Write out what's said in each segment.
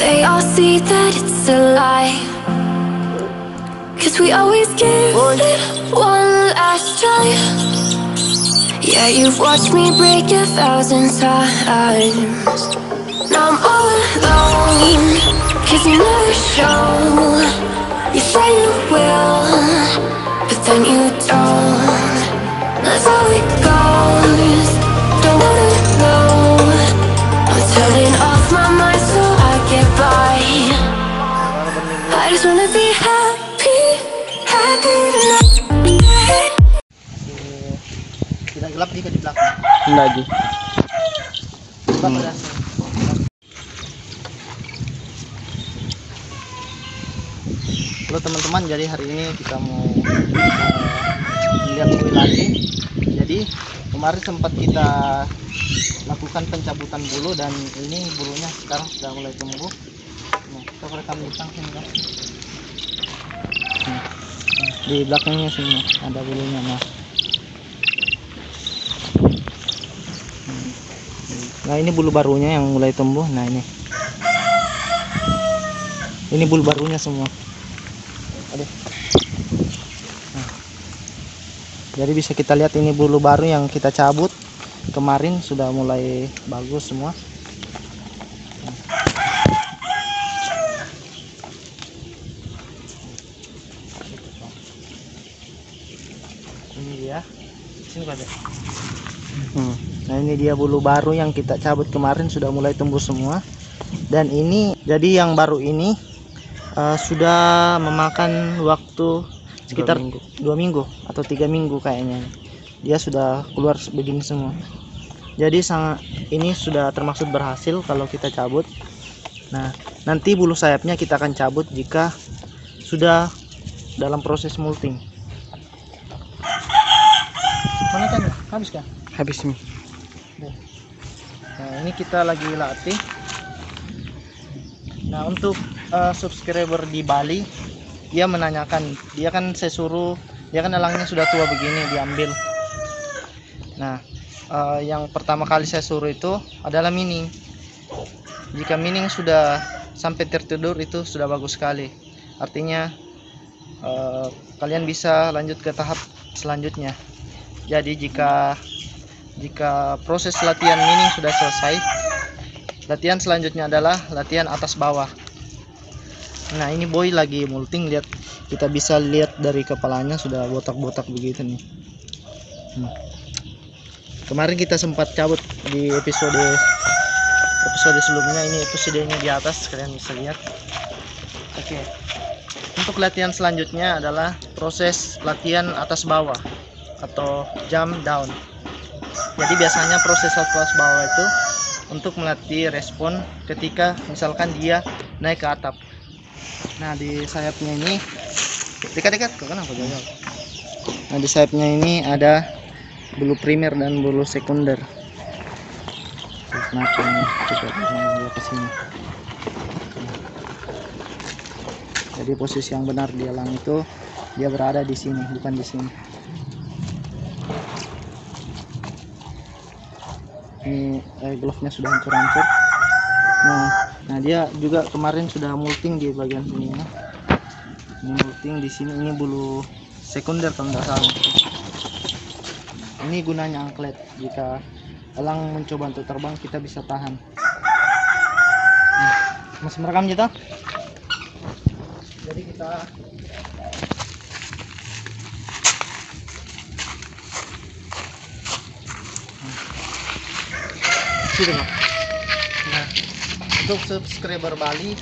they all see that it's a lie. 'Cause we always give it one last try. Yeah, you've watched me break 1,000 times. Now I'm all alone, 'cause you never show. You say you will, but then you don't. That's how it goes. Don't wanna know. I'm turning off my mind so I get by. I just wanna be happy, happy tonight. Tidak gelap jika di belakang. Enggak Ji. Halo teman-teman, jadi hari ini kita mau melihat bulu lagi. Jadi kemarin sempat kita lakukan pencabutan bulu dan ini bulunya sekarang sudah mulai tumbuh. Nah, kita rekam di sini kan. Di belakangnya sini ada bulunya. Nah ini bulu barunya yang mulai tumbuh. Nah ini bulu barunya semua. Aduh. Nah, jadi bisa kita lihat ini bulu baru yang kita cabut kemarin sudah mulai bagus semua. Ini dia. Sini ada. Nah ini dia bulu baru yang kita cabut kemarin sudah mulai tumbuh semua. Dan ini jadi yang baru ini sudah memakan waktu sekitar 2 minggu atau 3 minggu kayaknya. Dia sudah keluar begini semua. Jadi ini sudah termasuk berhasil kalau kita cabut. Nah nanti bulu sayapnya kita akan cabut jika sudah dalam proses molting. Mana kan? Habis kah? Habis nih. Nah ini kita lagi latih. Nah untuk subscriber di Bali, dia menanyakan, dia kan saya suruh, dia kan elangnya sudah tua begini diambil. Nah yang pertama kali saya suruh itu adalah mining. Jika mining sudah sampai tertidur itu sudah bagus sekali. Artinya kalian bisa lanjut ke tahap selanjutnya. Jadi jika proses latihan mining sudah selesai, latihan selanjutnya adalah latihan atas bawah. Nah ini boy lagi molting, lihat, kita bisa lihat dari kepalanya sudah botak-botak begitu nih. Kemarin kita sempat cabut di episode sebelumnya, ini episodenya di atas, kalian bisa lihat. Oke. Untuk latihan selanjutnya adalah proses latihan atas bawah atau jump down. Jadi biasanya proses atas bawah itu untuk melatih respon ketika misalkan dia naik ke atap. Nah di sayapnya ini dekat-dekat ke kanan, jauh. Nah di sayapnya ini ada bulu primer dan bulu sekunder. Macam dia ke sini. Jadi posisi yang benar di elang itu dia berada di sini, bukan di sini. Ini glove-nya sudah hancur-hancur. Nah dia juga kemarin sudah molting di bagian sini ya. Ini molting di sini, ini bulu sekunder kalau nggak salah. Ini gunanya angklet, jika elang mencoba untuk terbang kita bisa tahan. Masih merekam kita? Jadi kita nah, untuk subscriber Bali,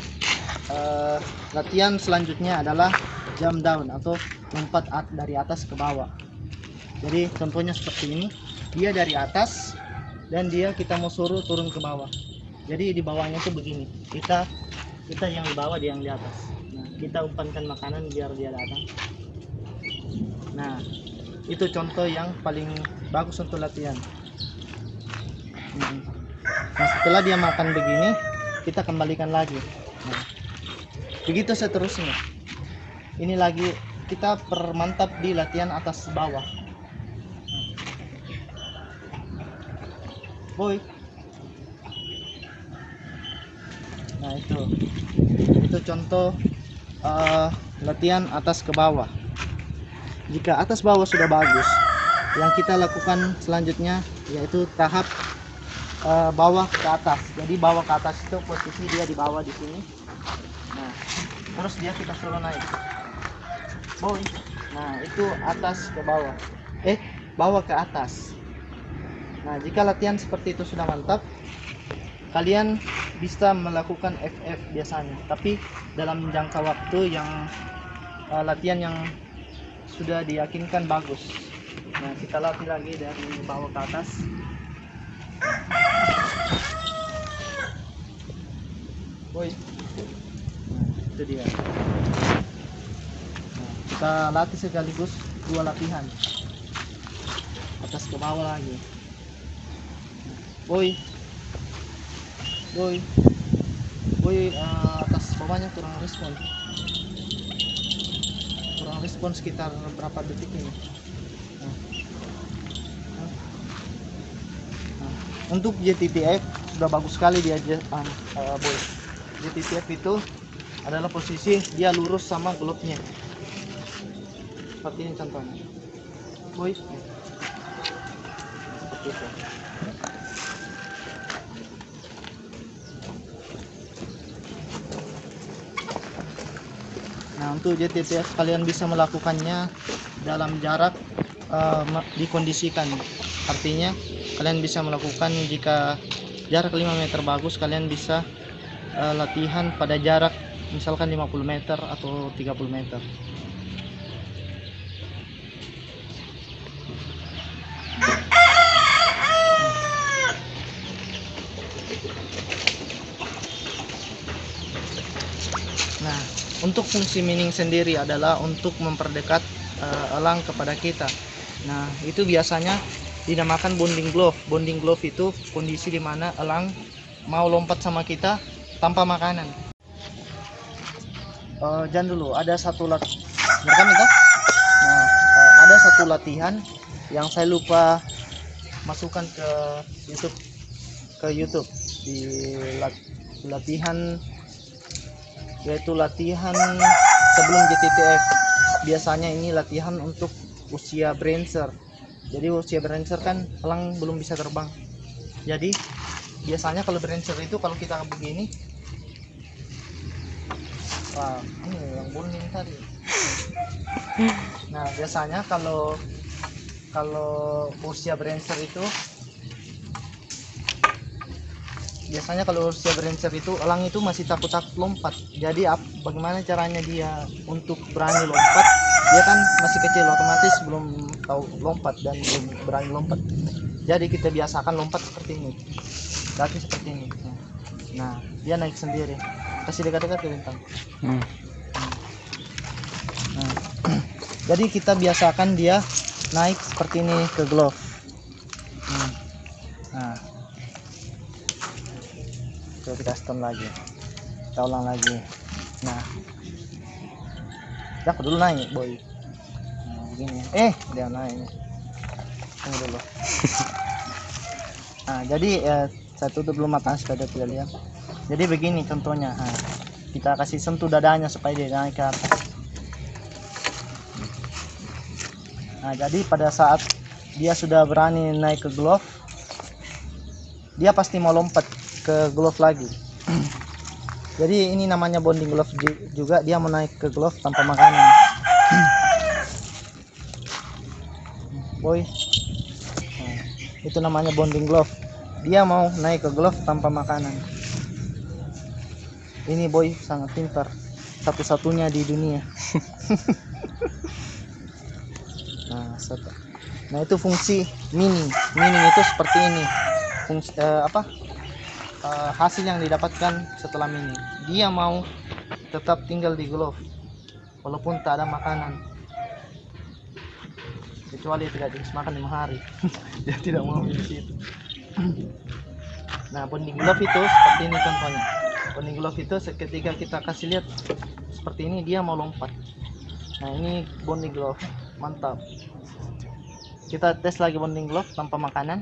latihan selanjutnya adalah jump down atau lompat dari atas ke bawah. Jadi contohnya seperti ini, dia dari atas dan kita mau suruh turun ke bawah. Jadi di bawahnya itu begini, kita yang di bawah, dia yang di atas. Nah, kita umpankan makanan biar dia datang. Nah itu contoh yang paling bagus untuk latihan. Nah setelah dia makan begini, kita kembalikan lagi. Nah, begitu seterusnya. Ini lagi kita permantap di latihan atas bawah. Boy. Nah Nah itu contoh latihan atas ke bawah. Jika atas bawah sudah bagus, yang kita lakukan selanjutnya yaitu tahap bawah ke atas. Jadi bawah ke atas itu posisi dia di bawah di sini. Nah, terus dia kita suruh naik. Boy. Nah, itu atas ke bawah. Bawah ke atas. Nah, jika latihan seperti itu sudah mantap, kalian bisa melakukan FF biasanya. Tapi dalam jangka waktu yang latihan yang sudah diyakinkan bagus. Nah, kita latih lagi dari bawah ke atas. Boy. Nah, itu dia. Nah, kita latih sekaligus 2 latihan. Atas ke bawah lagi. Boy. Atas bawahnya kurang respon sekitar berapa detik ini. Untuk JTTF sudah bagus sekali dia Boy. JTTF itu adalah posisi dia lurus sama glove-nya. Seperti ini contohnya. Boy. Seperti itu. Nah, untuk JTTF kalian bisa melakukannya dalam jarak dikondisikan. Artinya kalian bisa melakukan jika jarak 5 meter bagus, kalian bisa latihan pada jarak misalkan 50 meter atau 30 meter. Nah, untuk fungsi mining sendiri adalah untuk memperdekat elang kepada kita. Nah, itu biasanya dinamakan bonding glove. Bonding glove itu kondisi dimana elang mau lompat sama kita tanpa makanan. Jangan dulu, ada satu latihan. Nah, ada satu latihan yang saya lupa masukkan ke YouTube di latihan, yaitu latihan sebelum JTTF. Biasanya ini latihan untuk usia Brancer. Jadi usia Brancer kan elang belum bisa terbang. Jadi biasanya kalau Brancer itu kalau kita begini, wah ini yang bonding tadi. Nah, biasanya kalau usia Brancer itu elang itu masih takut lompat. Jadi bagaimana caranya dia untuk berani lompat? Dia kan masih kecil, otomatis belum tahu lompat dan belum berani lompat. Jadi kita biasakan lompat seperti ini, latih seperti ini. Nah, dia naik sendiri. Kasih dekat-dekat ke bintang. Nah, jadi kita biasakan dia naik seperti ini ke glove. Nah, coba kita stone lagi, kita ulang lagi. Nah, aku dulu naik Boy. Nah, begini. Dia naik. Tunggu dulu. Nah, jadi saya tutup dulu mata supaya tidak lihat. Jadi begini contohnya. Nah, kita kasih sentuh dadanya supaya dia naik ke atas. Nah, jadi pada saat dia sudah berani naik ke glove, dia pasti mau lompat ke glove lagi. Jadi ini namanya bonding glove juga, dia mau naik ke glove tanpa makanan. Boy. Nah, itu namanya bonding glove. Dia mau naik ke glove tanpa makanan. Ini Boy sangat pintar, satu-satunya di dunia. Nah, itu fungsi mining. Mining itu seperti ini. Fungsi hasil yang didapatkan setelah mining. Dia mau tetap tinggal di glove walaupun tak ada makanan, kecuali tidak jenis makan 5 hari. Dia tidak mau di situ. Nah, bonding glove itu seperti ini contohnya. Bonding glove itu ketika kita kasih lihat seperti ini, dia mau lompat. Nah, ini bonding glove mantap. Kita tes lagi bonding glove tanpa makanan.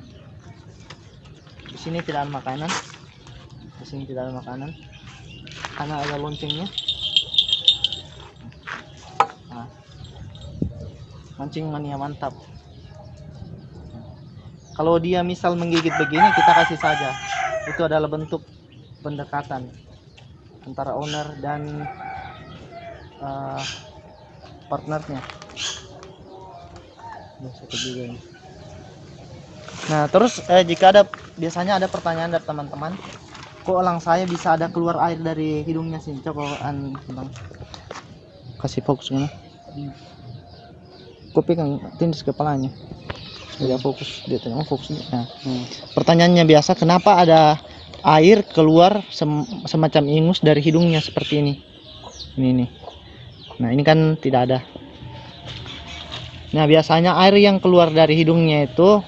Di sini tidak ada makanan. Di sini tidak ada makanan. karena ada loncengnya. Nah, mancing mania mantap. Kalau dia misal menggigit begini, kita kasih saja. Itu adalah bentuk pendekatan antara owner dan partnernya. Nah, terus jika biasanya ada pertanyaan dari teman-teman, kok elang saya bisa ada keluar air dari hidungnya sih? Coba bang kasih fokus gini. Kopi kan tindis kepalanya. Tidak fokus, dia tengok fokus. Nah, pertanyaannya biasa, kenapa ada air keluar semacam ingus dari hidungnya seperti ini? Ini nih. Nah, ini kan tidak ada. Nah, biasanya air yang keluar dari hidungnya itu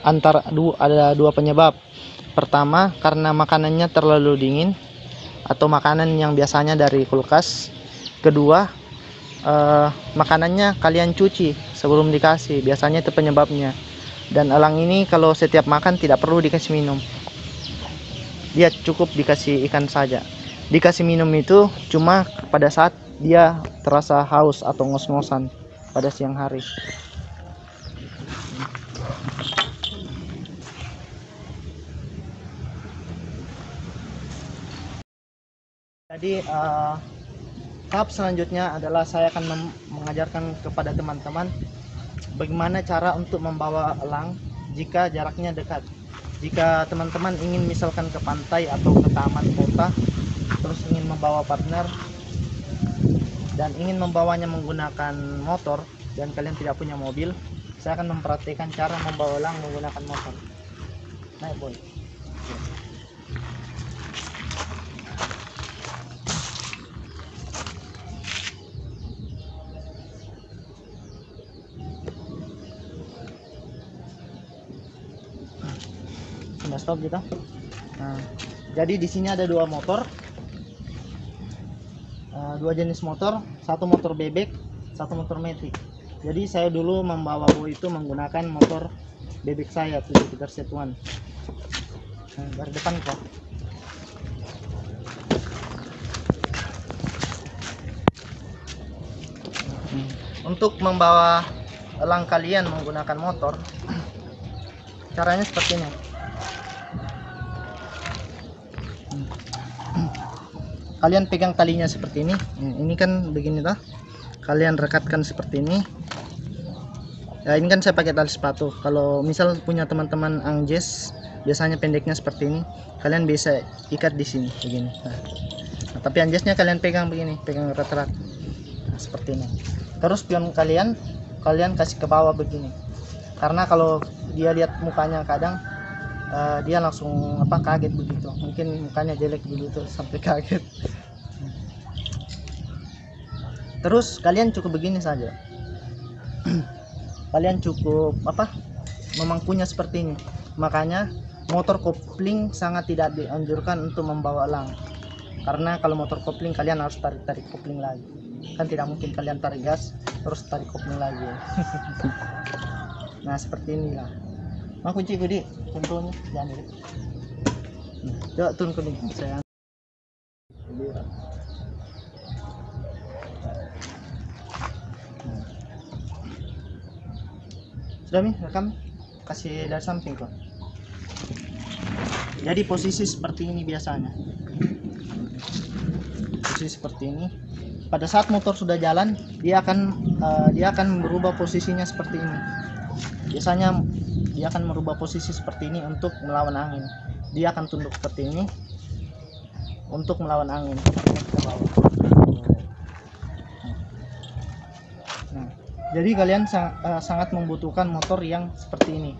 ada dua penyebab. Pertama, karena makanannya terlalu dingin atau makanan yang biasanya dari kulkas. Kedua, makanannya kalian cuci sebelum dikasih, biasanya itu penyebabnya. Dan elang ini kalau setiap makan tidak perlu dikasih minum, dia cukup dikasih ikan saja. Dikasih minum itu cuma pada saat dia terasa haus atau ngos-ngosan pada siang hari. Jadi tahap selanjutnya adalah saya akan mengajarkan kepada teman-teman bagaimana cara untuk membawa elang jika jaraknya dekat. Jika teman-teman ingin misalkan ke pantai atau ke taman kota, terus ingin membawa partner dan ingin membawanya menggunakan motor dan kalian tidak punya mobil, saya akan mempraktikkan cara membawa elang menggunakan motor. Naik boy. Sudah stop kita. Nah, jadi di sini ada dua motor, dua jenis motor, satu motor bebek, satu motor metik. Jadi saya dulu membawa boy itu menggunakan motor bebek saya 73Z1. Nah, dari depan kok. Untuk membawa elang kalian menggunakan motor, caranya seperti ini. Kalian pegang talinya seperti ini. Ini kan begini lah. Kalian rekatkan seperti ini. Ya, ini kan saya pakai tali sepatu. Kalau misal punya teman-teman angjes, biasanya pendeknya seperti ini. Kalian bisa ikat di sini begini. Nah, tapi angjesnya kalian pegang begini, pegang erat-erat. Nah, seperti ini. Terus pion kalian kasih ke bawah begini. Karena kalau dia lihat mukanya kadang dia langsung kaget begitu, mungkin mukanya jelek begitu sampai kaget. Terus kalian cukup begini saja. Kalian cukup memangkunya seperti ini. Makanya motor kopling sangat tidak dianjurkan untuk membawa elang, karena kalau motor kopling kalian harus tarik kopling lagi, kan tidak mungkin kalian tarik gas terus tarik kopling lagi ya. Nah, seperti inilah. Nah, kunci gede contohnya jangan gitu. Coba turun ke sini saya. Sudah nih rekam, kasih dari samping kok. Jadi posisi seperti ini biasanya. Posisi seperti ini. Pada saat motor sudah jalan, dia akan berubah posisinya seperti ini. Biasanya dia akan merubah posisi seperti ini untuk melawan angin. Dia akan tunduk seperti ini untuk melawan angin. Nah, jadi kalian sangat membutuhkan motor yang seperti ini.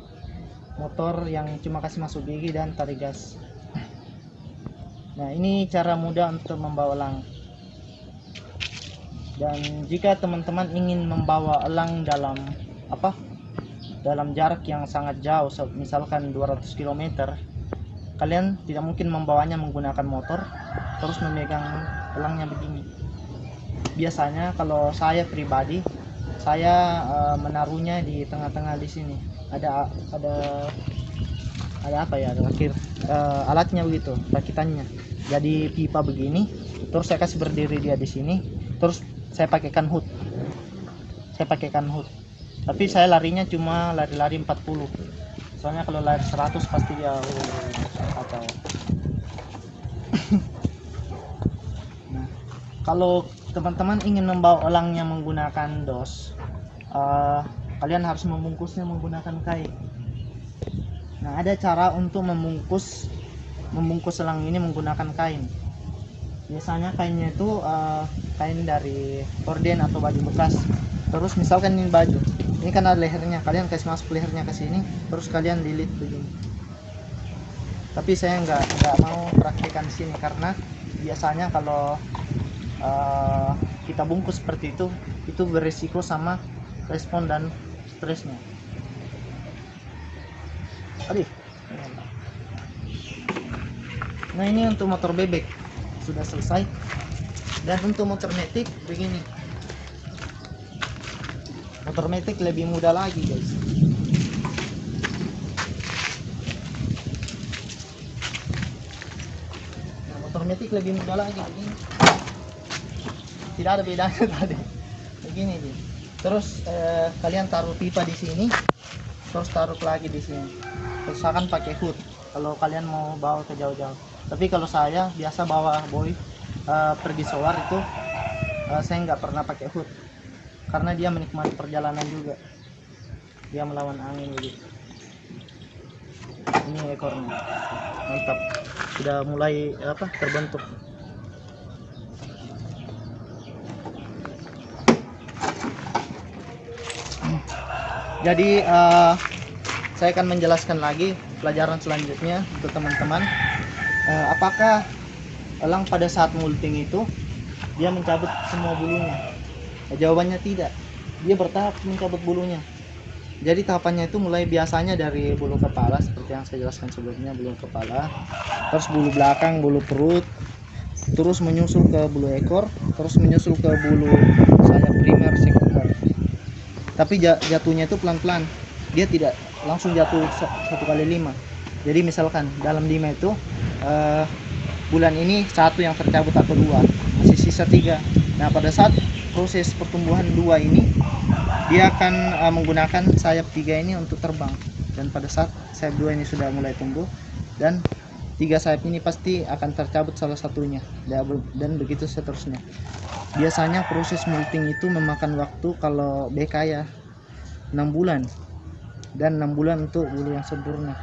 Motor yang cuma kasih masuk gigi dan tarik gas. Nah, ini cara mudah untuk membawa elang. Dan jika teman-teman ingin membawa elang dalam jarak yang sangat jauh, misalkan 200 km, kalian tidak mungkin membawanya menggunakan motor terus memegang elangnya begini. Biasanya kalau saya pribadi, saya menaruhnya di tengah-tengah di sini. Ada akhir alatnya begitu, rakitannya. jadi pipa begini, terus saya kasih berdiri dia di sini, terus saya pakaikan hood. Tapi saya larinya cuma lari-lari 40. Soalnya kalau lari 100 pasti dia kacau. Nah, kalau teman-teman ingin membawa elangnya menggunakan dos, kalian harus membungkusnya menggunakan kain. Nah, ada cara untuk membungkus elang ini menggunakan kain. Biasanya kainnya itu kain dari korden atau baju bekas. Terus misalkan ini baju, ini kan ada lehernya, kalian kasih masuk lehernya ke sini, terus kalian lilit begini. Tapi saya nggak mau praktekkan di sini karena biasanya kalau kita bungkus seperti itu berisiko sama respon dan stresnya. Aduh. Nah, ini untuk motor bebek sudah selesai, dan untuk motor metik begini. Motor metik lebih mudah lagi, guys. Nah, motor metik lebih mudah lagi begini. Tidak ada bedanya tadi. Begini nih. Terus kalian taruh pipa di sini, terus taruh lagi di sini. Terus akan pakai hood kalau kalian mau bawa ke jauh-jauh. Tapi kalau saya biasa bawa boy pergi sowar itu, saya nggak pernah pakai hood karena dia menikmati perjalanan juga, dia melawan angin gitu. Ini ekornya mantap, sudah mulai terbentuk. Jadi saya akan menjelaskan lagi pelajaran selanjutnya untuk teman-teman. Apakah elang pada saat molting itu dia mencabut semua bulunya? Jawabannya tidak. Dia bertahap mencabut bulunya. Jadi tahapannya itu mulai biasanya dari bulu kepala seperti yang saya jelaskan sebelumnya, bulu kepala, terus bulu belakang, bulu perut, terus menyusul ke bulu ekor, terus menyusul ke bulu sayap primer, sekunder. Tapi jatuhnya itu pelan-pelan. Dia tidak langsung jatuh 1 kali 5. Jadi misalkan dalam 5 itu bulan ini 1 yang tercabut atau 2, masih sisa 3. Nah, pada saat proses pertumbuhan 2 ini dia akan menggunakan sayap 3 ini untuk terbang, dan pada saat sayap 2 ini sudah mulai tumbuh dan 3 sayap ini pasti akan tercabut salah satunya, dan begitu seterusnya. Biasanya proses molting itu memakan waktu kalau BK ya 6 bulan, dan 6 bulan untuk bulu yang sempurna.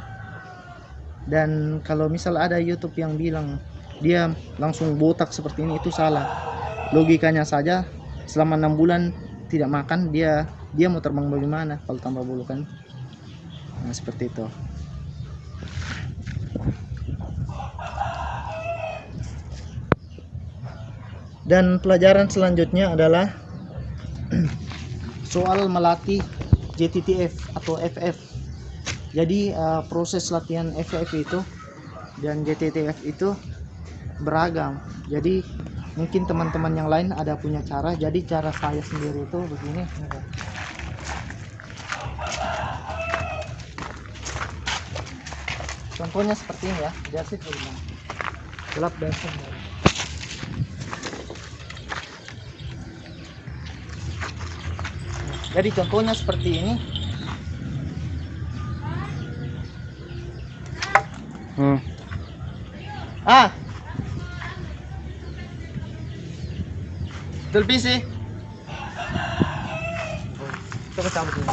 Dan kalau misal ada YouTube yang bilang dia langsung botak seperti ini, itu salah. Logikanya saja, selama 6 bulan tidak makan, dia mau terbang bagaimana kalau tambah bulu kan? Nah, seperti itu. Dan pelajaran selanjutnya adalah soal melatih JTTF atau FF. Jadi proses latihan FF itu dan JTTF itu beragam. Jadi mungkin teman-teman yang lain ada punya cara. Jadi cara saya sendiri itu begini. Contohnya seperti ini ya. Jadi gelap dan sempurna. Jadi contohnya seperti ini. Televisi. Coba cabut dulu.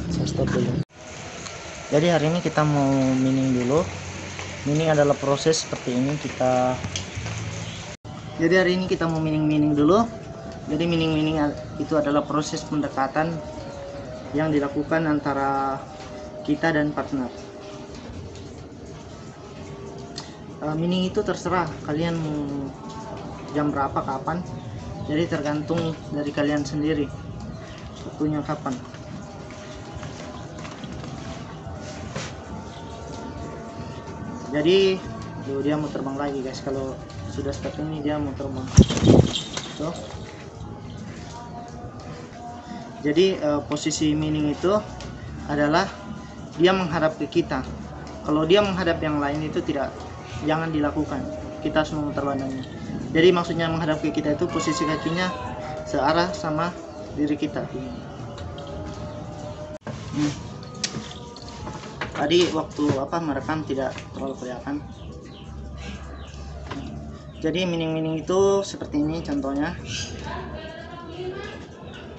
Saya stop dulu. Jadi hari ini kita mau mining dulu. Mining adalah proses seperti ini Jadi hari ini kita mau mining dulu. Jadi mining itu adalah proses pendekatan yang dilakukan antara kita dan partner. Mining itu terserah kalian mau jam berapa, kapan. Jadi tergantung dari kalian sendiri waktunya kapan. Jadi dia mau terbang lagi guys. Kalau sudah seperti ini dia mau terbang tuh. Jadi posisi mining itu adalah dia menghadap ke kita. Kalau dia menghadap yang lain itu tidak jangan dilakukan. Kita harus memutar badannya. Jadi maksudnya menghadap ke kita itu posisi kakinya searah sama diri kita. Tadi waktu merekam tidak terlalu kelihatan. Jadi mining-mining itu seperti ini contohnya.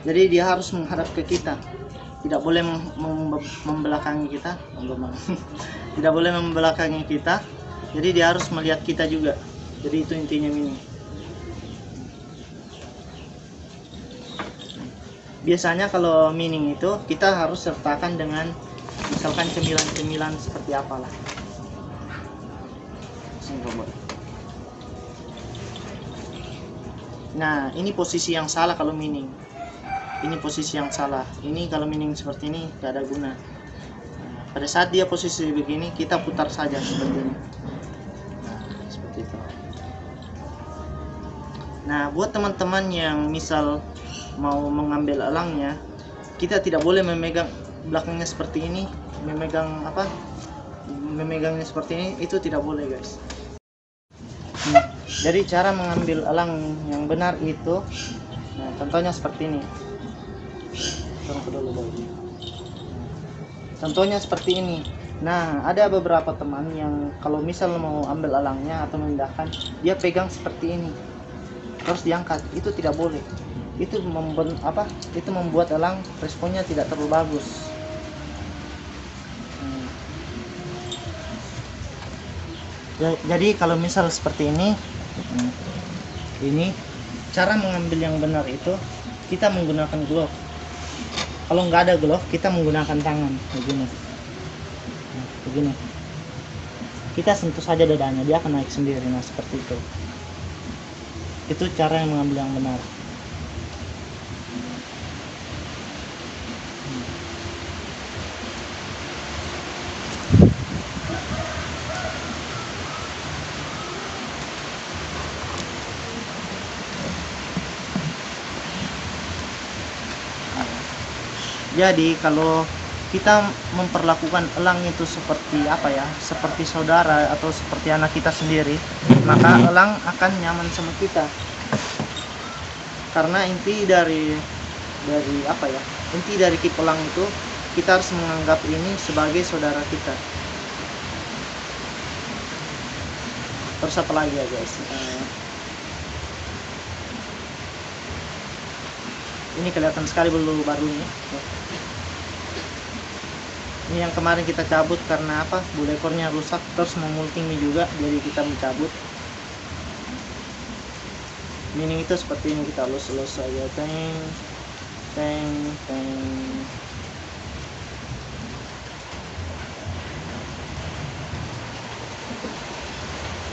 Jadi dia harus menghadap ke kita, tidak boleh membelakangi kita, tidak boleh membelakangi kita. Jadi dia harus melihat kita juga. Jadi itu intinya mining. Biasanya kalau mining itu kita harus sertakan dengan misalkan cemilan-cemilan seperti apalah. Nah, ini posisi yang salah kalau mining. Ini posisi yang salah. Ini kalau mining seperti ini tidak ada guna. Nah, pada saat dia posisi begini, kita putar saja seperti ini. Nah, seperti itu. Nah, buat teman-teman yang misal mau mengambil elangnya, kita tidak boleh memegang belakangnya seperti ini, memegangnya seperti ini, itu tidak boleh, guys. Jadi cara mengambil elang yang benar itu, nah contohnya seperti ini. Contohnya seperti ini. Nah, ada beberapa teman yang kalau misal mau ambil elangnya atau memindahkan, dia pegang seperti ini, terus diangkat. Itu tidak boleh. Itu membuat elang responnya tidak terlalu bagus. Jadi kalau misal seperti ini cara mengambil yang benar itu kita menggunakan glove. Kalau nggak ada glove, kita menggunakan tangan begini. Nah, begini. Kita sentuh saja dadanya, dia akan naik sendiri. Nah, seperti itu. Itu cara yang mengambil yang benar. Jadi kalau kita memperlakukan elang itu seperti seperti saudara atau seperti anak kita sendiri, maka elang akan nyaman sama kita. Karena inti dari keep elang itu, kita harus menganggap ini sebagai saudara kita. Terus apa lagi ya, guys? Ini kelihatan sekali bulu barunya. Ini yang kemarin kita cabut karena bulu ekornya rusak, terus memulting juga, jadi kita mencabut. Mining itu seperti ini, kita lus aja, teng.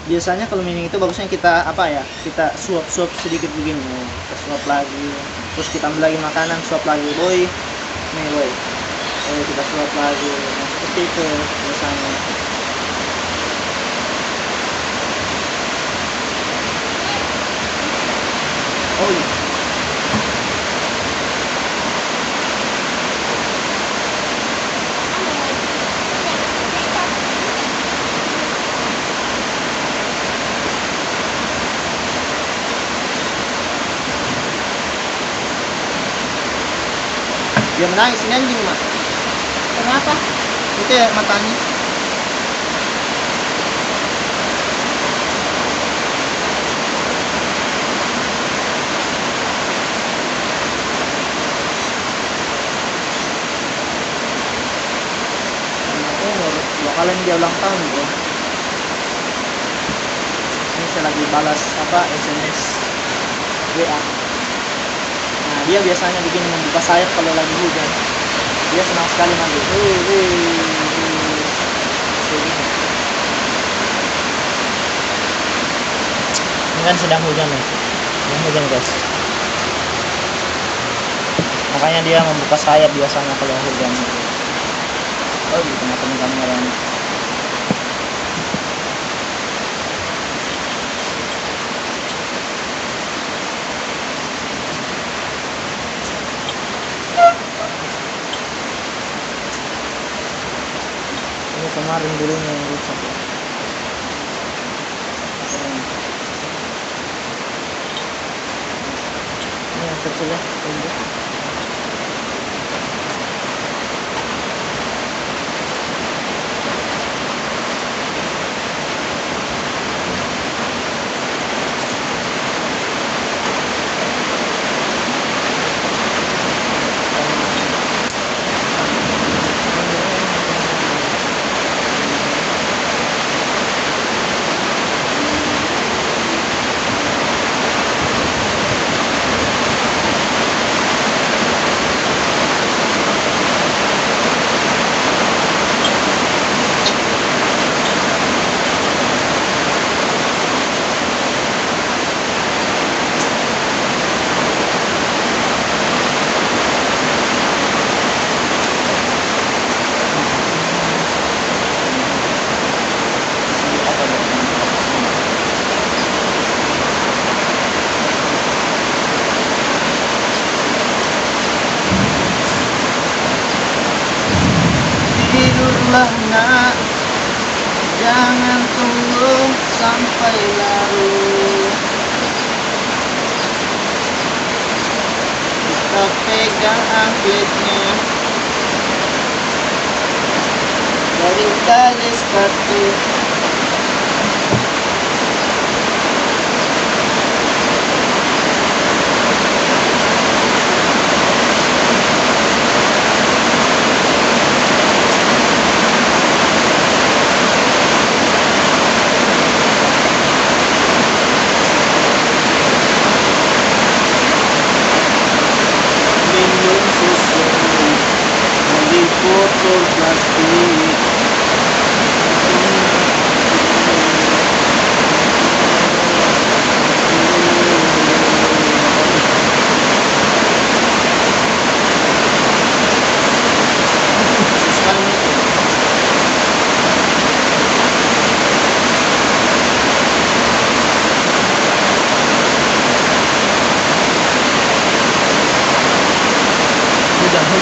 Biasanya kalau mining itu bagusnya kita kita suap sedikit begini, kita suap lagi, terus kita ambil lagi makanan, suap lagi, boy, nih boy. Kita suap lagi. Nah, seperti itu biasanya. Oh iya. Dia menangis, ini anjing, Mas. Kenapa? Itu ya matanya. Dua kali dia ulang tahun, bro. Ini saya lagi balas SMS WA. Nah, dia biasanya begini, membuka sayap kalau lagi hujan. Dia senang sekali mandi. Ini kan sedang hujan ya. Sedang hujan, guys. Makanya dia membuka sayap biasanya kalau hujan. Oh, di tengah-tengah kamera. Kemarin dulunya yang rusak ya. Ikat saja. Tunggu. Tidurlah nak, jangan tunggu sampai larut. Kita pegang akhirnya dari tali sepatu. Lindung susu dari botol plastik.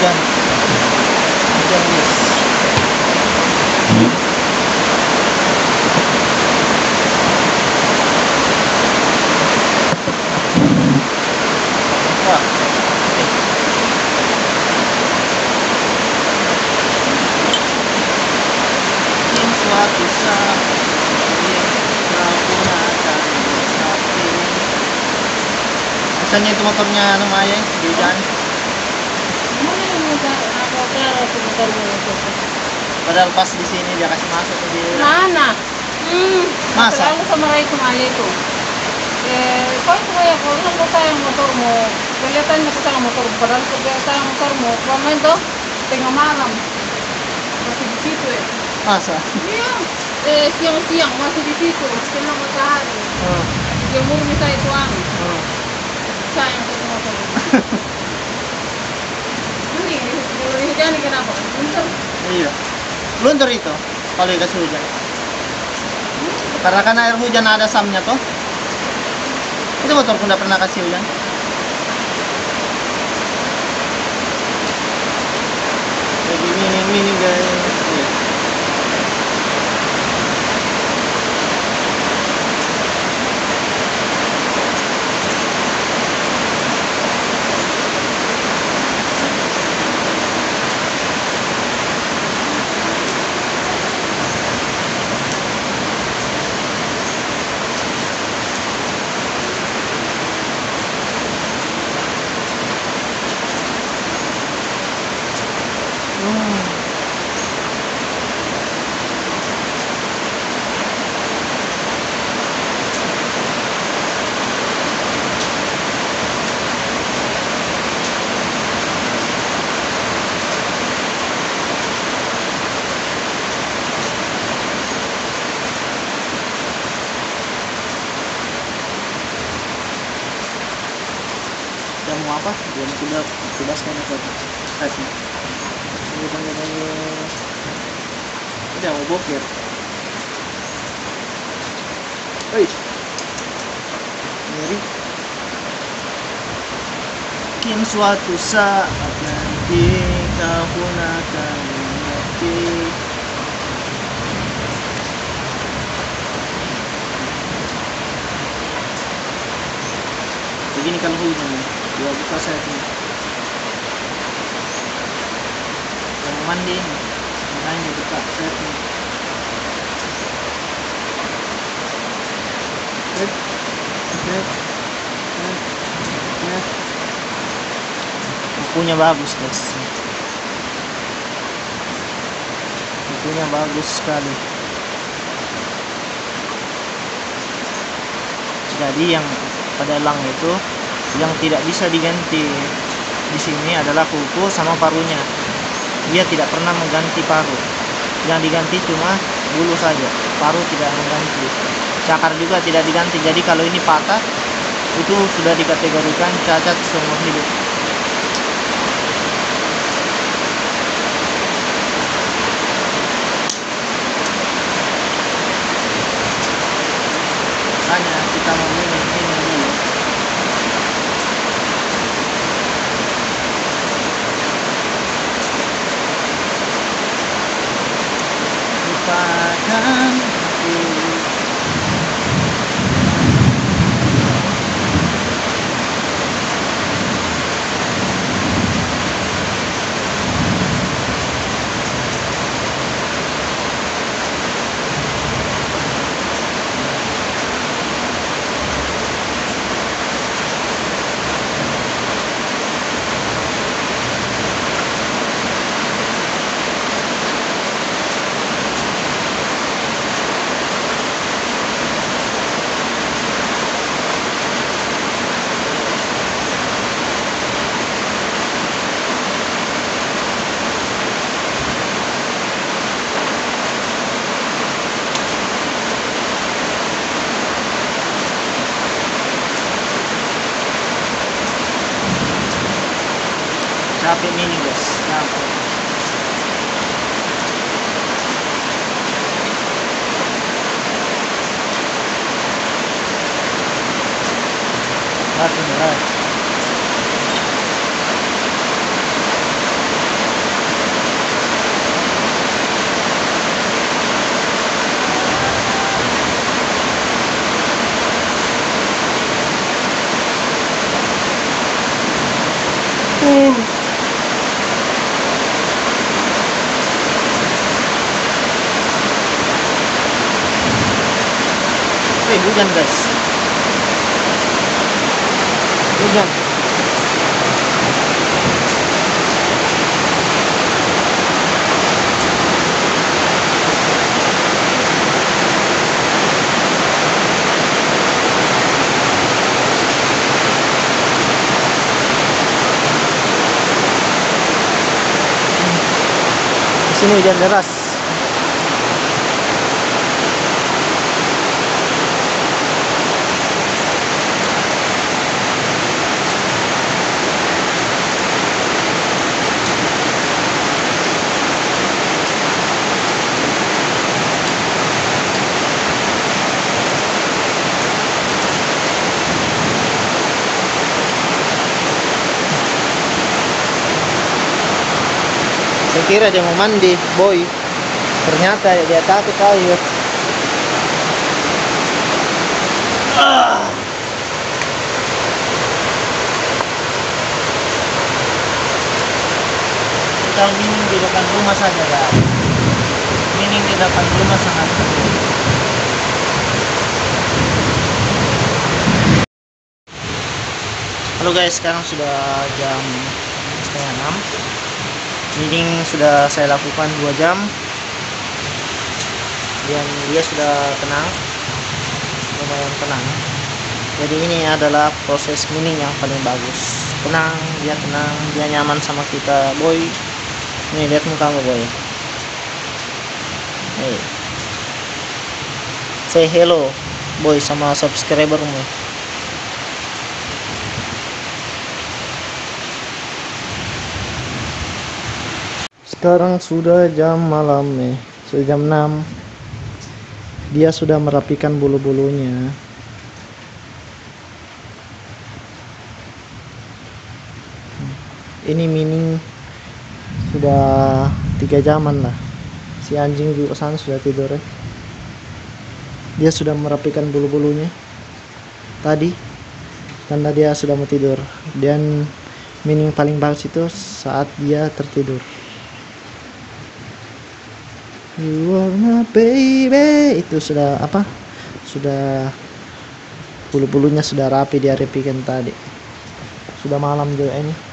Hujan guys. Wah, mungkin suatu saat kau akan bersatu. Misalnya itu motornya Maya di hujan. Padahal pas di sini dia kasih masuk ke dia. Mana? Masa? Lalu sama Rai kemana itu? Kalau saya kalau mau sayang motormu, kelihatannya kesana motor, padahal kerja sayang motormu, kemarin tuh tengah malam masih di situ ya. Masa? Iya. Siang-siang masih di situ, kena matahari. Jemur misalnya itu sayang satu motor. Ini kalau hujan kenapa? Bentar. Iya. Blunder itu kalau dikasih hujan. Karena kan air hujan ada samnya toh. Itu motor pun tidak pernah kasih hujan. Jadi mini guys. Iya. Dia mau apa? Dia mau sudah bebaskan atau kasih. Ini panggil dia mau bokir. Hei, nyeri. Mungkin suatu saat nanti kau pun akan mengerti. Begini kalau hujan, Sudah buka setnya. Yang mandi ini, makanya buka setnya. Bukunya bagus guys, bukunya bagus sekali. Jadi yang pada elang itu yang tidak bisa diganti di sini adalah kuku sama paruhnya. Dia tidak pernah mengganti paruh, yang diganti cuma bulu saja, paruh tidak mengganti. Cakar juga tidak diganti. Jadi kalau ini patah, itu sudah dikategorikan cacat seumur hidup. Makanya kita memilih ini dulu. Lupakan aku. Capek mini guys, capek. Batu berat. Hujan guys, hujan. Di sini hujan deras. Saya kira dia mau mandi, boy. Ternyata dia takut air. Kita mining di depan rumah saja, guys. Mining di depan rumah sangat penting. Halo guys, sekarang sudah jam 5:30. Mining sudah saya lakukan 2 jam dan dia sudah tenang, lumayan tenang. Jadi ini adalah proses mining yang paling bagus. Tenang, dia nyaman sama kita, boy. Nih lihat muka kamu, boy. Hey, say hello, boy, sama subscribermu. Sekarang sudah jam malam nih, sudah jam 6. Dia sudah merapikan bulu-bulunya. Ini mining sudah 3 jaman lah. Si anjing di sana sudah tidur ya. Dia sudah merapikan bulu-bulunya tadi. karena dia sudah mau tidur. Dan meaning paling bagus itu saat dia tertidur. You are my baby. Itu sudah apa? Sudah bulu-bulunya sudah rapi dia repikan tadi. Sudah malam juga ini.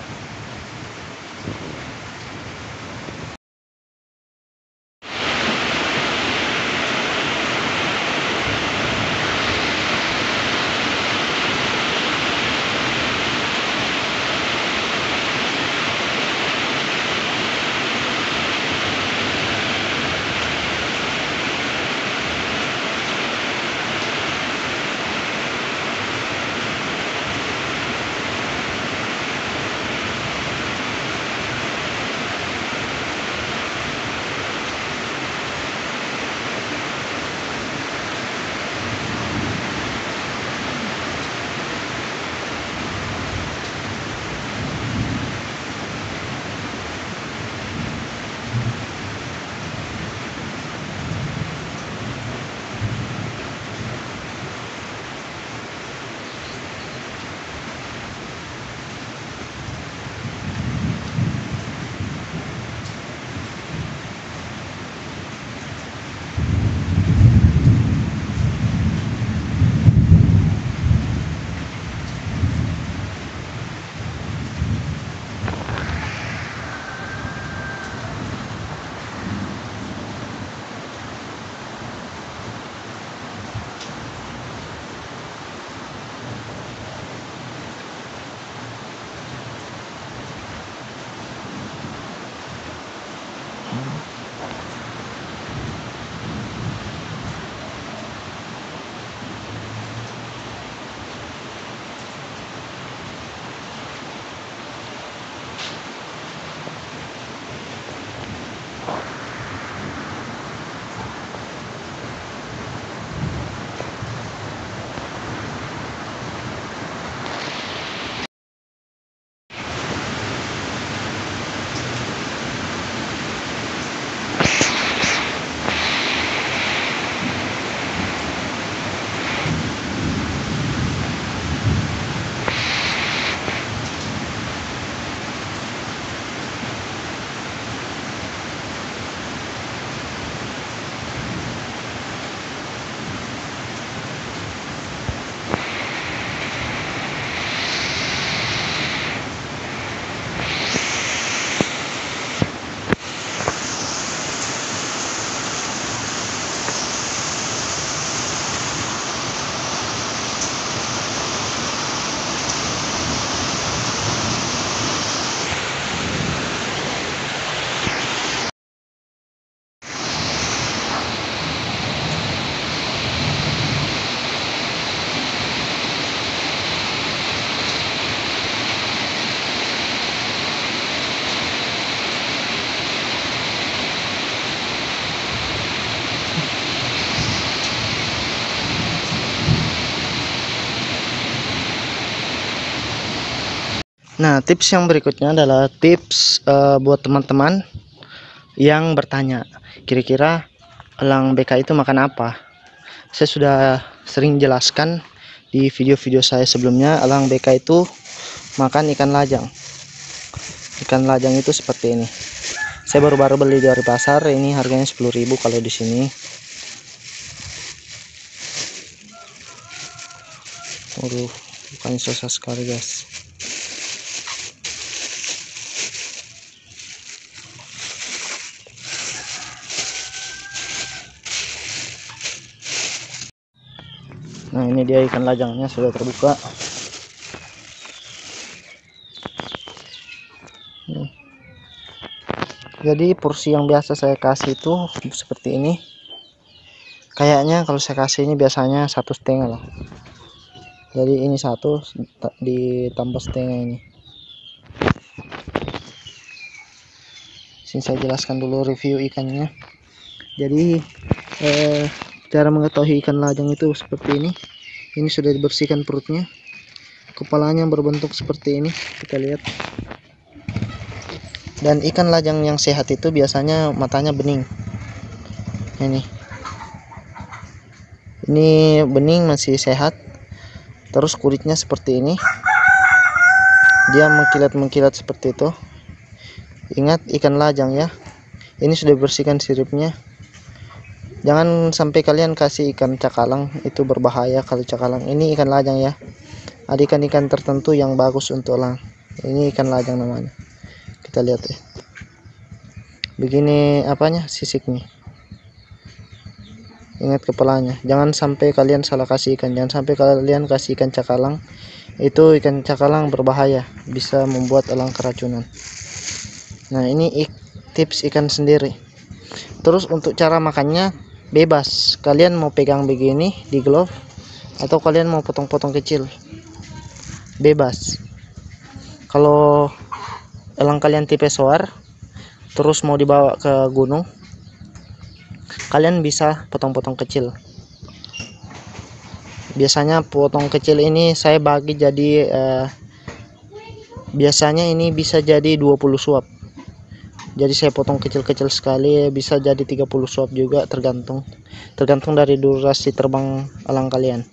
Nah, tips yang berikutnya adalah tips buat teman-teman yang bertanya, kira-kira elang BK itu makan apa? Saya sudah sering jelaskan di video-video saya sebelumnya, elang BK itu makan ikan lajang. Ikan lajang itu seperti ini. Saya baru-baru beli dari pasar, ini harganya 10.000 kalau di sini. Waduh, bukannya susah sekali, guys. Nah, ini dia ikan lajangnya sudah terbuka. Jadi porsi yang biasa saya kasih itu seperti ini. Kayaknya kalau saya kasih ini biasanya 1,5 lah. Jadi ini 1 ditambah setengah ini. Sini saya jelaskan dulu review ikannya. Jadi cara mengetahui ikan lajang itu seperti ini. Ini sudah dibersihkan perutnya. Kepalanya berbentuk seperti ini, kita lihat. Dan ikan lajang yang sehat itu biasanya matanya bening. Ini bening, masih sehat. Terus kulitnya seperti ini, dia mengkilat seperti itu. Ingat, ikan lajang ya. Ini sudah bersihkan siripnya. Jangan sampai kalian kasih ikan cakalang, itu berbahaya kalau cakalang. Ini ikan lajang ya. Ada ikan-ikan tertentu yang bagus untuk elang. Ini ikan lajang namanya. Kita lihat ya. Begini apanya, sisiknya. Ingat kepalanya. Jangan sampai kalian salah kasih ikan. Jangan sampai kalian kasih ikan cakalang. Itu ikan cakalang berbahaya, bisa membuat elang keracunan. Nah, ini tips ikan sendiri. Terus untuk cara makannya bebas. Kalian mau pegang begini di glove atau kalian mau potong-potong kecil, bebas. Kalau elang kalian tipe soar terus mau dibawa ke gunung, kalian bisa potong-potong kecil. Biasanya potong kecil ini saya bagi jadi biasanya ini bisa jadi 20 suap. Jadi saya potong kecil-kecil sekali, bisa jadi 30 suap juga, tergantung dari durasi terbang elang kalian.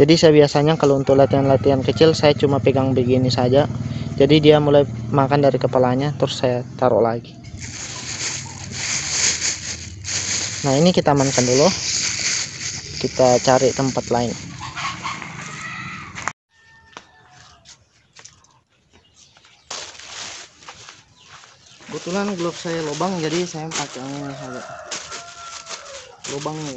Jadi saya biasanya kalau untuk latihan-latihan kecil saya cuma pegang begini saja. Jadi dia mulai makan dari kepalanya, terus saya taruh lagi. Nah, ini kita amankan dulu, kita cari tempat lain. Kebetulan glove saya lubang, jadi saya pakai ini saja, lubangnya.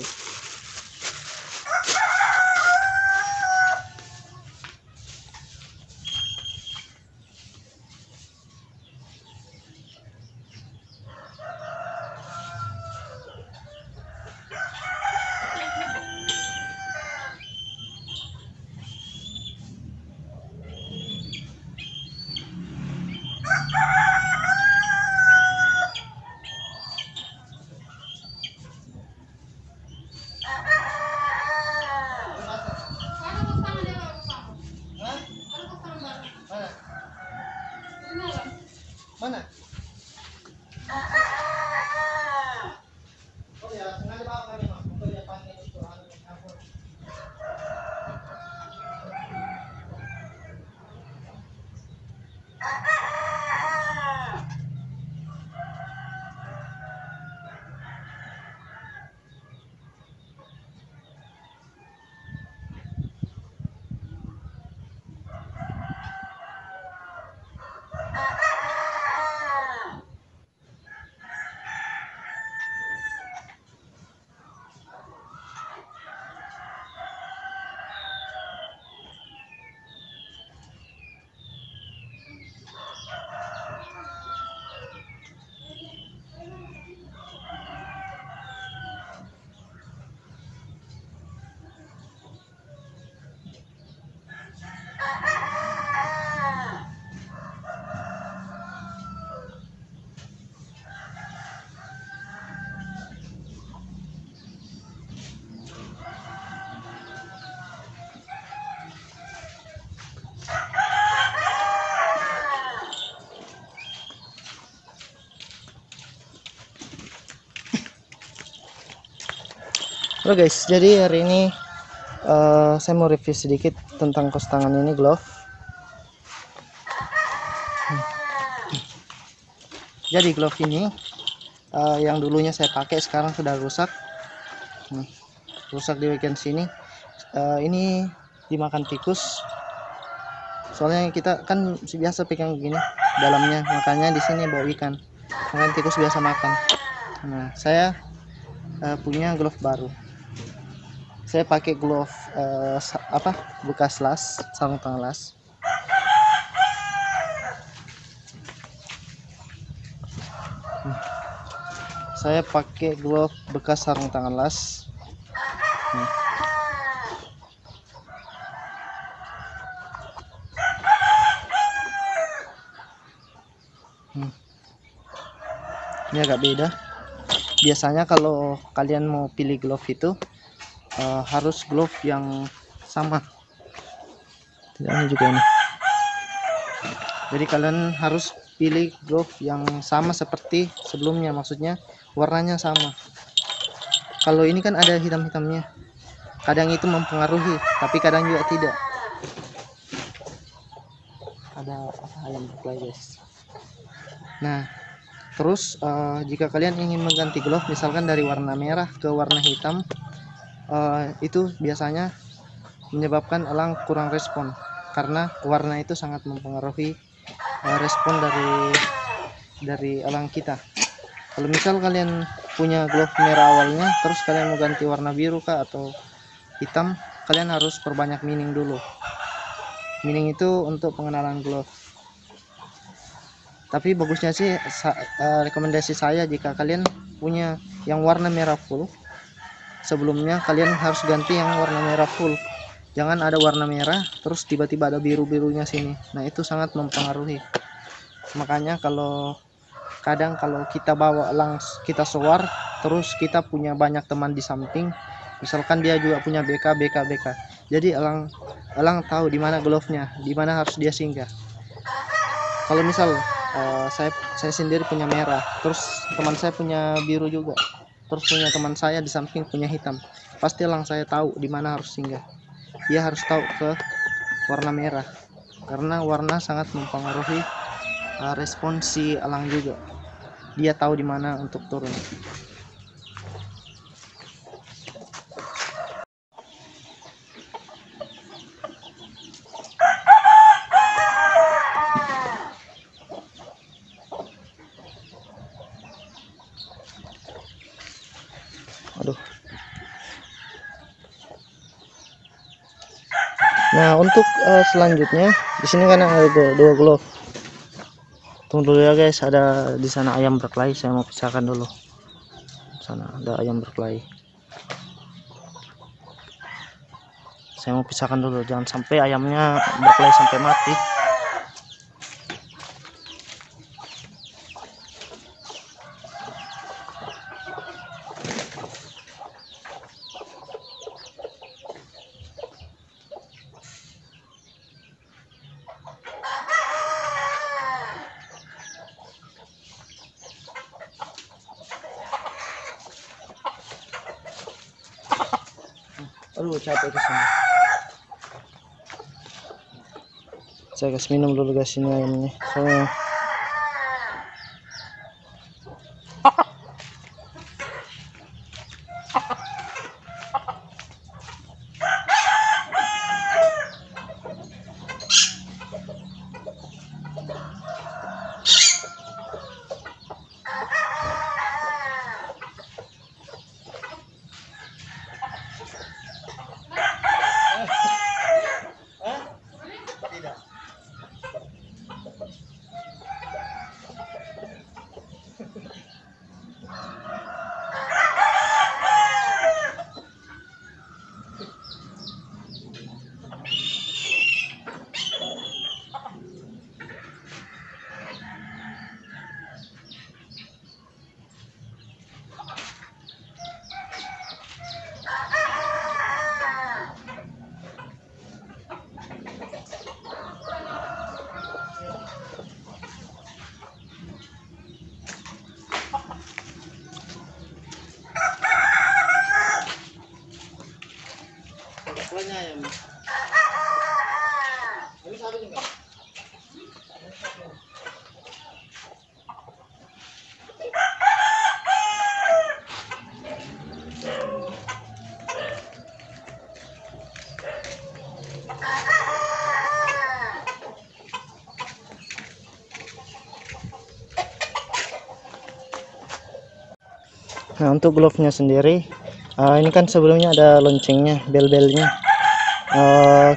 Mana? Oh ya, sengaja bawa kami, Mas. Untuk dia panggil itu ampun. Halo guys, jadi hari ini saya mau review sedikit tentang kaos tangan ini, glove. Jadi glove ini yang dulunya saya pakai sekarang sudah rusak. Rusak di bagian sini. Ini dimakan tikus. Soalnya kita kan biasa pegang begini dalamnya, makanya di sini bau ikan. Makanya tikus biasa makan. Nah, saya punya glove baru. Saya pakai glove bekas las, sarung tangan las. Saya pakai glove bekas sarung tangan las. Ini agak beda. Biasanya kalau kalian mau pilih glove itu harus glove yang sama. Ini juga ini. Jadi kalian harus pilih glove yang sama seperti sebelumnya, maksudnya warnanya sama. Kalau ini kan ada hitam-hitamnya. kadang itu mempengaruhi, tapi kadang juga tidak. Ada apa ayam berkelahi guys. Nah terus jika kalian ingin mengganti glove misalkan dari warna merah ke warna hitam, itu biasanya menyebabkan elang kurang respon, karena warna itu sangat mempengaruhi respon dari elang kita. Kalau misal kalian punya glove merah awalnya, terus kalian mau ganti warna biru kah atau hitam, kalian harus perbanyak mining dulu. Mining itu untuk pengenalan glove. Tapi bagusnya sih rekomendasi saya, jika kalian punya yang warna merah full, sebelumnya kalian harus ganti yang warna merah full. Jangan ada warna merah terus tiba-tiba ada biru-birunya sini. Nah itu sangat mempengaruhi. Makanya kadang kalau kita bawa elang, kita sowar, terus kita punya banyak teman di samping, misalkan dia juga punya BK, jadi elang tahu di mana glove-nya, di mana harus dia singgah. Kalau misal saya sendiri punya merah, terus teman saya punya biru juga, terus punya teman saya di samping punya hitam, pasti elang saya tahu di mana harus singgah. Dia harus tahu ke warna merah, karena warna sangat mempengaruhi respon si elang juga. Dia tahu di mana untuk turun. Aduh. Nah untuk selanjutnya di sini kan ada dua glove. Tunggu dulu ya guys, ada di sana ayam berkelahi, saya mau pisahkan dulu. Sana ada ayam berkelahi, saya mau pisahkan dulu, jangan sampai ayamnya berkelahi sampai mati. Aduh capek kesini. Saya kasih minum dulu guys ini ayamnya. Soalnya ayam. Ini sabi enggak? Nah untuk glove-nya sendiri, ini kan sebelumnya ada loncengnya, bel-belnya.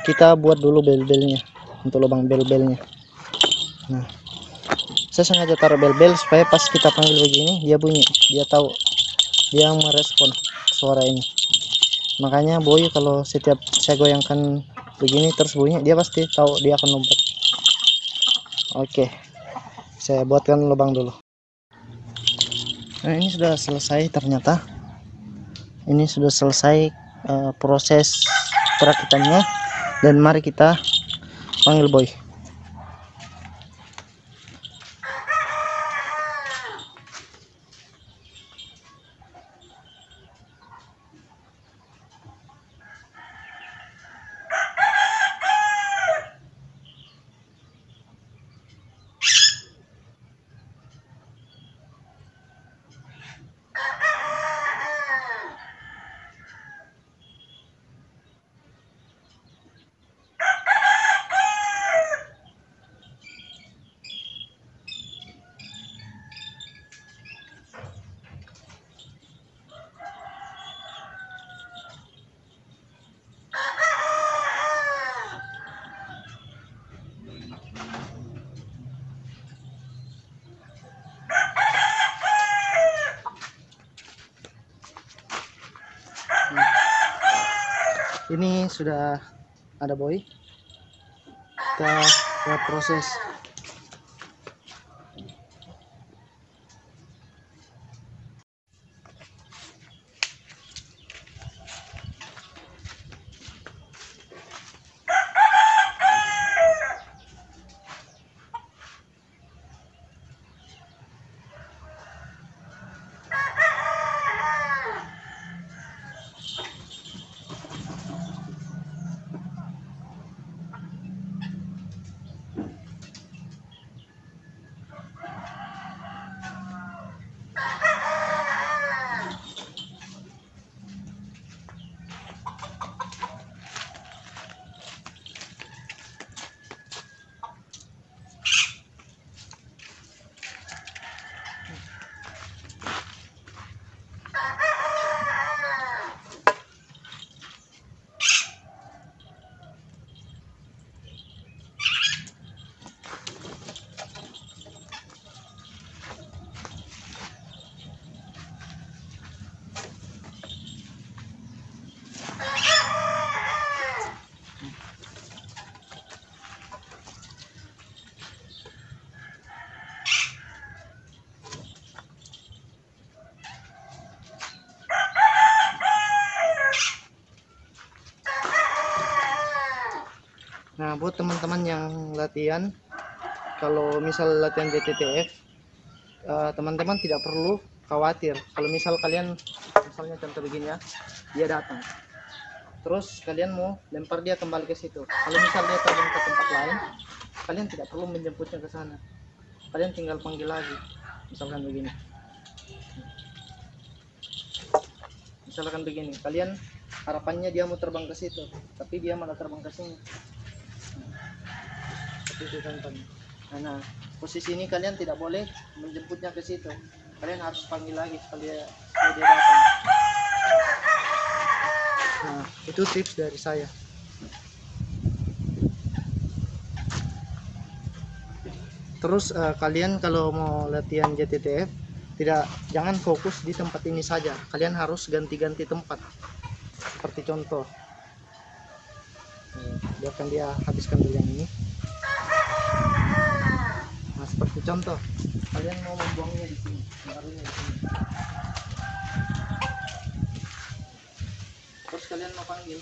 Kita buat dulu bel-belnya, untuk lubang bel-belnya. Nah saya sengaja taruh bel-bel supaya pas kita panggil begini dia bunyi, dia tahu, dia merespon suara ini. Makanya boy kalau setiap saya goyangkan begini terus bunyi, dia pasti tahu, dia akan lompat. Oke, saya buatkan lubang dulu. Nah ini sudah selesai ternyata. Ini sudah selesai proses perakitannya, dan mari kita panggil boy. Ini sudah ada boy. Kita buat proses. Nah, buat teman-teman yang latihan, kalau misal latihan JTTF, teman-teman tidak perlu khawatir. Kalau misal kalian, misalnya contoh begini ya, dia datang, terus kalian mau lempar dia kembali ke situ. Kalau misal dia terbang ke tempat lain, kalian tidak perlu menjemputnya ke sana. Kalian tinggal panggil lagi, misalkan begini. Misalkan begini, kalian harapannya dia mau terbang ke situ, tapi dia malah terbang ke sini. Itu tonton. Nah, posisi ini kalian tidak boleh menjemputnya ke situ. Kalian harus panggil lagi supaya dia datang. Nah, itu tips dari saya. Terus kalian kalau mau latihan JTTF, jangan fokus di tempat ini saja. Kalian harus ganti-ganti tempat. Seperti contoh, biarkan dia habiskan dulu yang ini. Nah, seperti contoh, kalian mau membuangnya di sini, menaruhnya di sini. Terus kalian mau panggil.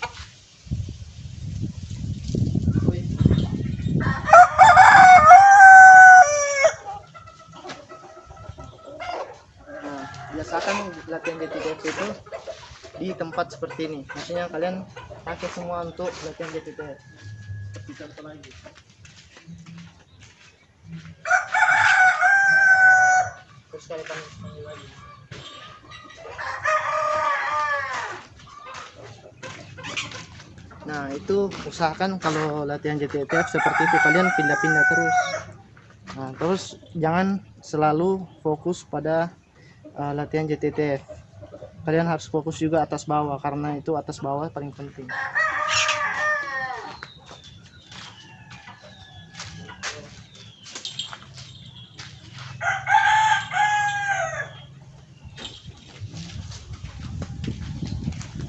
Nah, biasakan latihan JTTF itu di tempat seperti ini. Maksudnya kalian pakai semua untuk latihan JTTF. Seperti contoh lagi. Terus kalian panggil lagi. Nah, itu usahakan kalau latihan JTTF seperti itu, kalian pindah-pindah terus. Nah, terus jangan selalu fokus pada latihan JTTF. Kalian harus fokus juga atas bawah, karena itu atas bawah paling penting.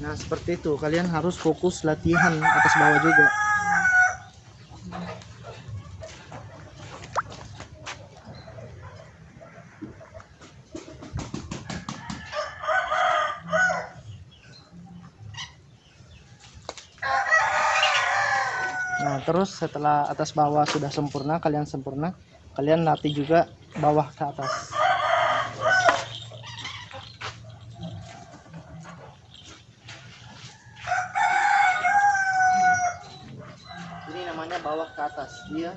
Nah, seperti itu, kalian harus fokus latihan atas bawah juga. Nah, terus setelah atas bawah sudah sempurna, kalian latih juga bawah ke atas. Ini namanya bawah ke atas, dia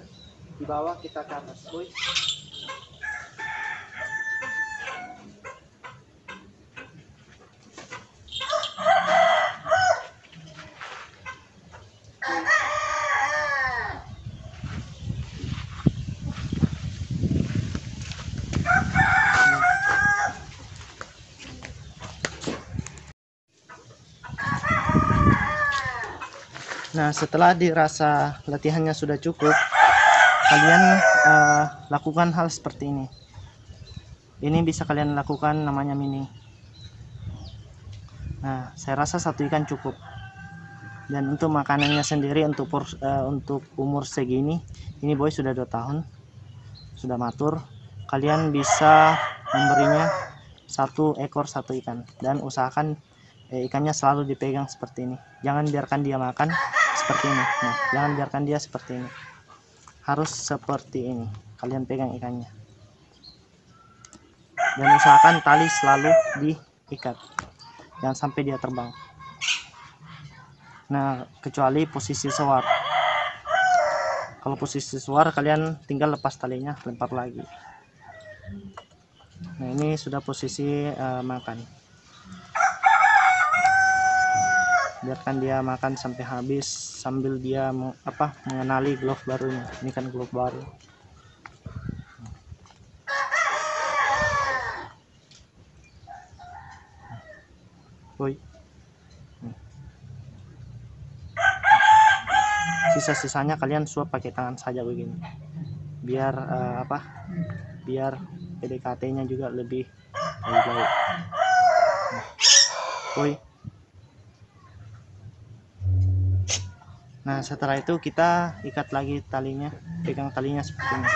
di bawah, kita ke atas, boy. Nah, setelah dirasa latihannya sudah cukup, kalian lakukan hal seperti ini. Ini bisa kalian lakukan, namanya mini. Nah, saya rasa satu ikan cukup. Dan untuk makanannya sendiri untuk umur segini, ini boy sudah 2 tahun, sudah matur. Kalian bisa memberinya 1 ekor 1 ikan, dan usahakan ikannya selalu dipegang seperti ini. Jangan biarkan dia makan seperti ini. Nah, jangan biarkan dia seperti ini. Harus seperti ini. Kalian pegang ikannya. Dan usahakan tali selalu diikat. Jangan sampai dia terbang. Nah, kecuali posisi suar. Kalau posisi suar, kalian tinggal lepas talinya, lempar lagi. Nah, ini sudah posisi makan. Biarkan dia makan sampai habis sambil dia mengenali glove barunya. Ini kan glove baru. Woi. Sisa-sisanya kalian suap pakai tangan saja begini, biar biar PDKT-nya juga lebih baik. Woi. Nah, setelah itu kita ikat lagi talinya, pegang talinya seperti ini.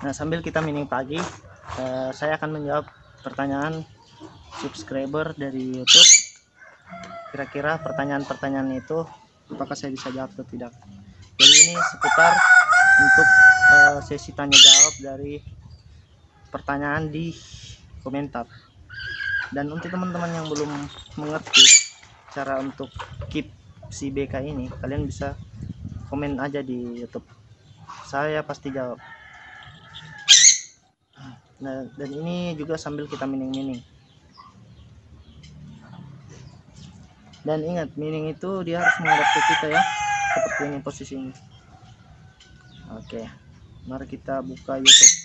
Nah, sambil kita mining pagi, saya akan menjawab pertanyaan subscriber dari YouTube. Kira-kira pertanyaan-pertanyaan itu apakah saya bisa jawab atau tidak. Jadi ini seputar untuk sesi tanya jawab dari pertanyaan di komentar. Dan untuk teman-teman yang belum mengerti cara untuk keep si BK ini, kalian bisa komen aja di YouTube. Saya pasti jawab. Nah, dan ini juga sambil kita mining-mining. Dan ingat, mining itu dia harus menghadap ke kita ya, seperti ini posisinya. Oke, mari kita buka YouTube.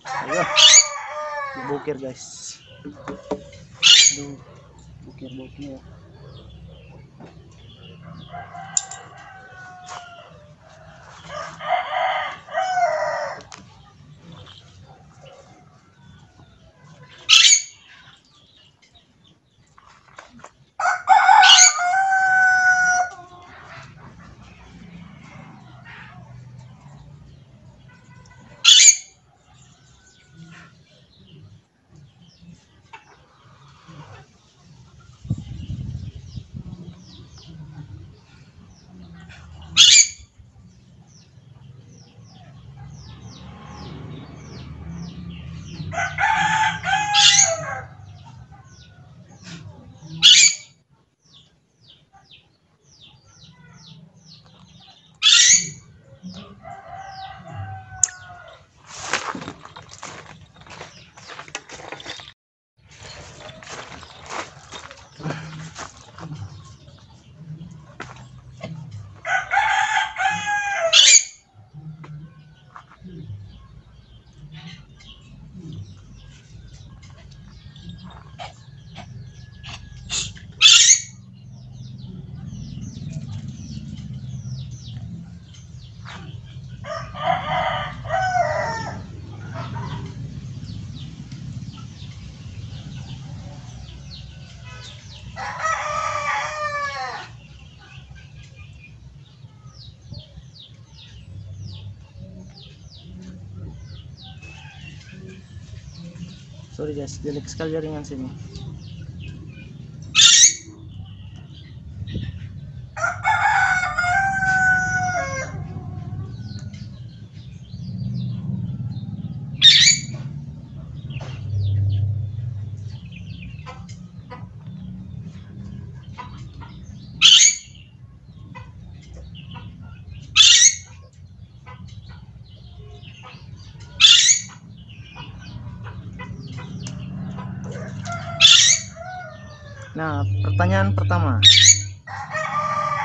Ayo, bukir guys. Aduh, bukir. Sorry guys, jelek sekali jaringan sini. Nah, pertanyaan pertama,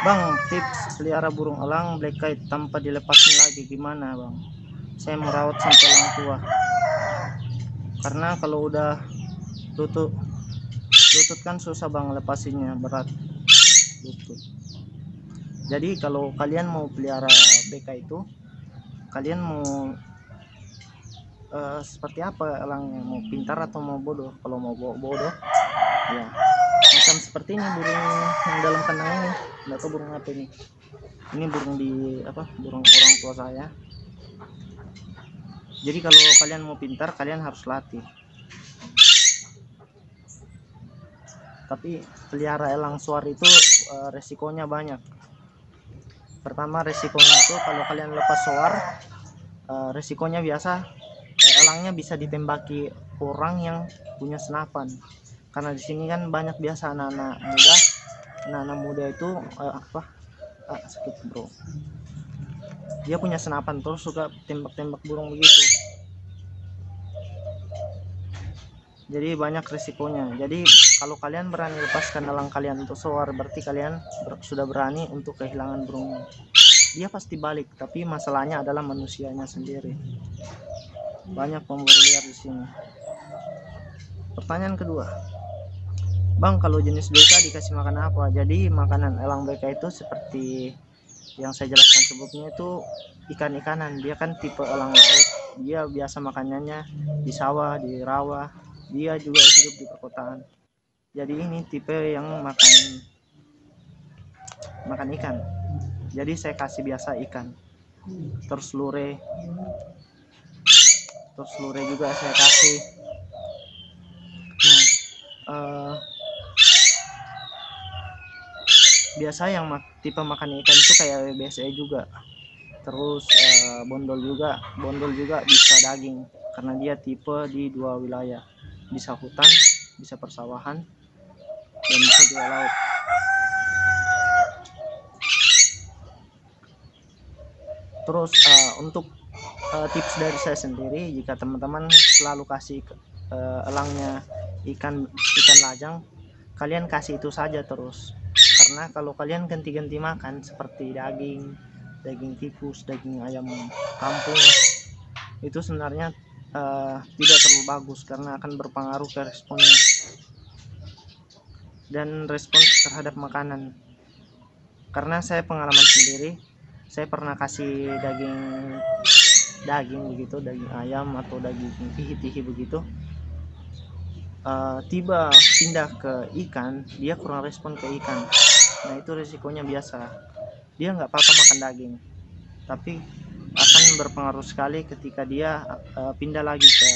Bang, tips pelihara burung elang black kite tanpa dilepasin lagi gimana, Bang? Saya mau rawat sampai elang tua. Karena kalau udah lutut kan susah, Bang, lepasinnya, berat lutut. Jadi kalau kalian mau pelihara BK itu, kalian mau seperti apa elangnya? Mau pintar atau mau bodoh? Kalau mau bodoh, ya macam seperti ini burung yang dalam kandang ini. Nggak tahu burung apa ini. Ini burung burung orang tua saya. Jadi kalau kalian mau pintar, kalian harus latih. Tapi pelihara elang suar itu resikonya banyak. Pertama, resikonya itu kalau kalian lepas suar, resikonya biasa elangnya bisa ditembaki orang yang punya senapan. Karena di sini kan banyak biasa anak-anak muda itu sakit, bro. Dia punya senapan terus suka tembak-tembak burung begitu. Jadi banyak risikonya. Jadi kalau kalian berani lepaskan elang kalian untuk soar, berarti kalian sudah berani untuk kehilangan burungnya. Dia pasti balik, tapi masalahnya adalah manusianya sendiri. Banyak pemburu liar di sini. Pertanyaan kedua, Bang, kalau jenis BK dikasih makan apa? Jadi makanan elang BK itu seperti yang saya jelaskan sebelumnya, itu ikan-ikanan. Dia kan tipe elang laut. Dia biasa makanannya di sawah, di rawa. Dia juga hidup di perkotaan. Jadi ini tipe yang makan ikan. Jadi saya kasih biasa ikan. Terus lure juga saya kasih. Nah, biasa yang tipe makan ikan itu kayak BSE juga. Terus bondol juga bisa daging, karena dia tipe di 2 wilayah, bisa hutan, bisa persawahan, dan bisa juga laut. Terus untuk tips dari saya sendiri, jika teman-teman selalu kasih elangnya ikan lajang, kalian kasih itu saja terus. Karena kalau kalian ganti-ganti makan seperti daging tikus, daging ayam kampung, itu sebenarnya tidak terlalu bagus karena akan berpengaruh ke responnya dan respons terhadap makanan. Karena saya pengalaman sendiri, saya pernah kasih daging begitu, daging ayam atau daging tihi begitu, tiba pindah ke ikan, dia kurang respon ke ikan. Nah, itu risikonya biasa. Dia nggak apa-apa makan daging, tapi akan berpengaruh sekali ketika dia pindah lagi ke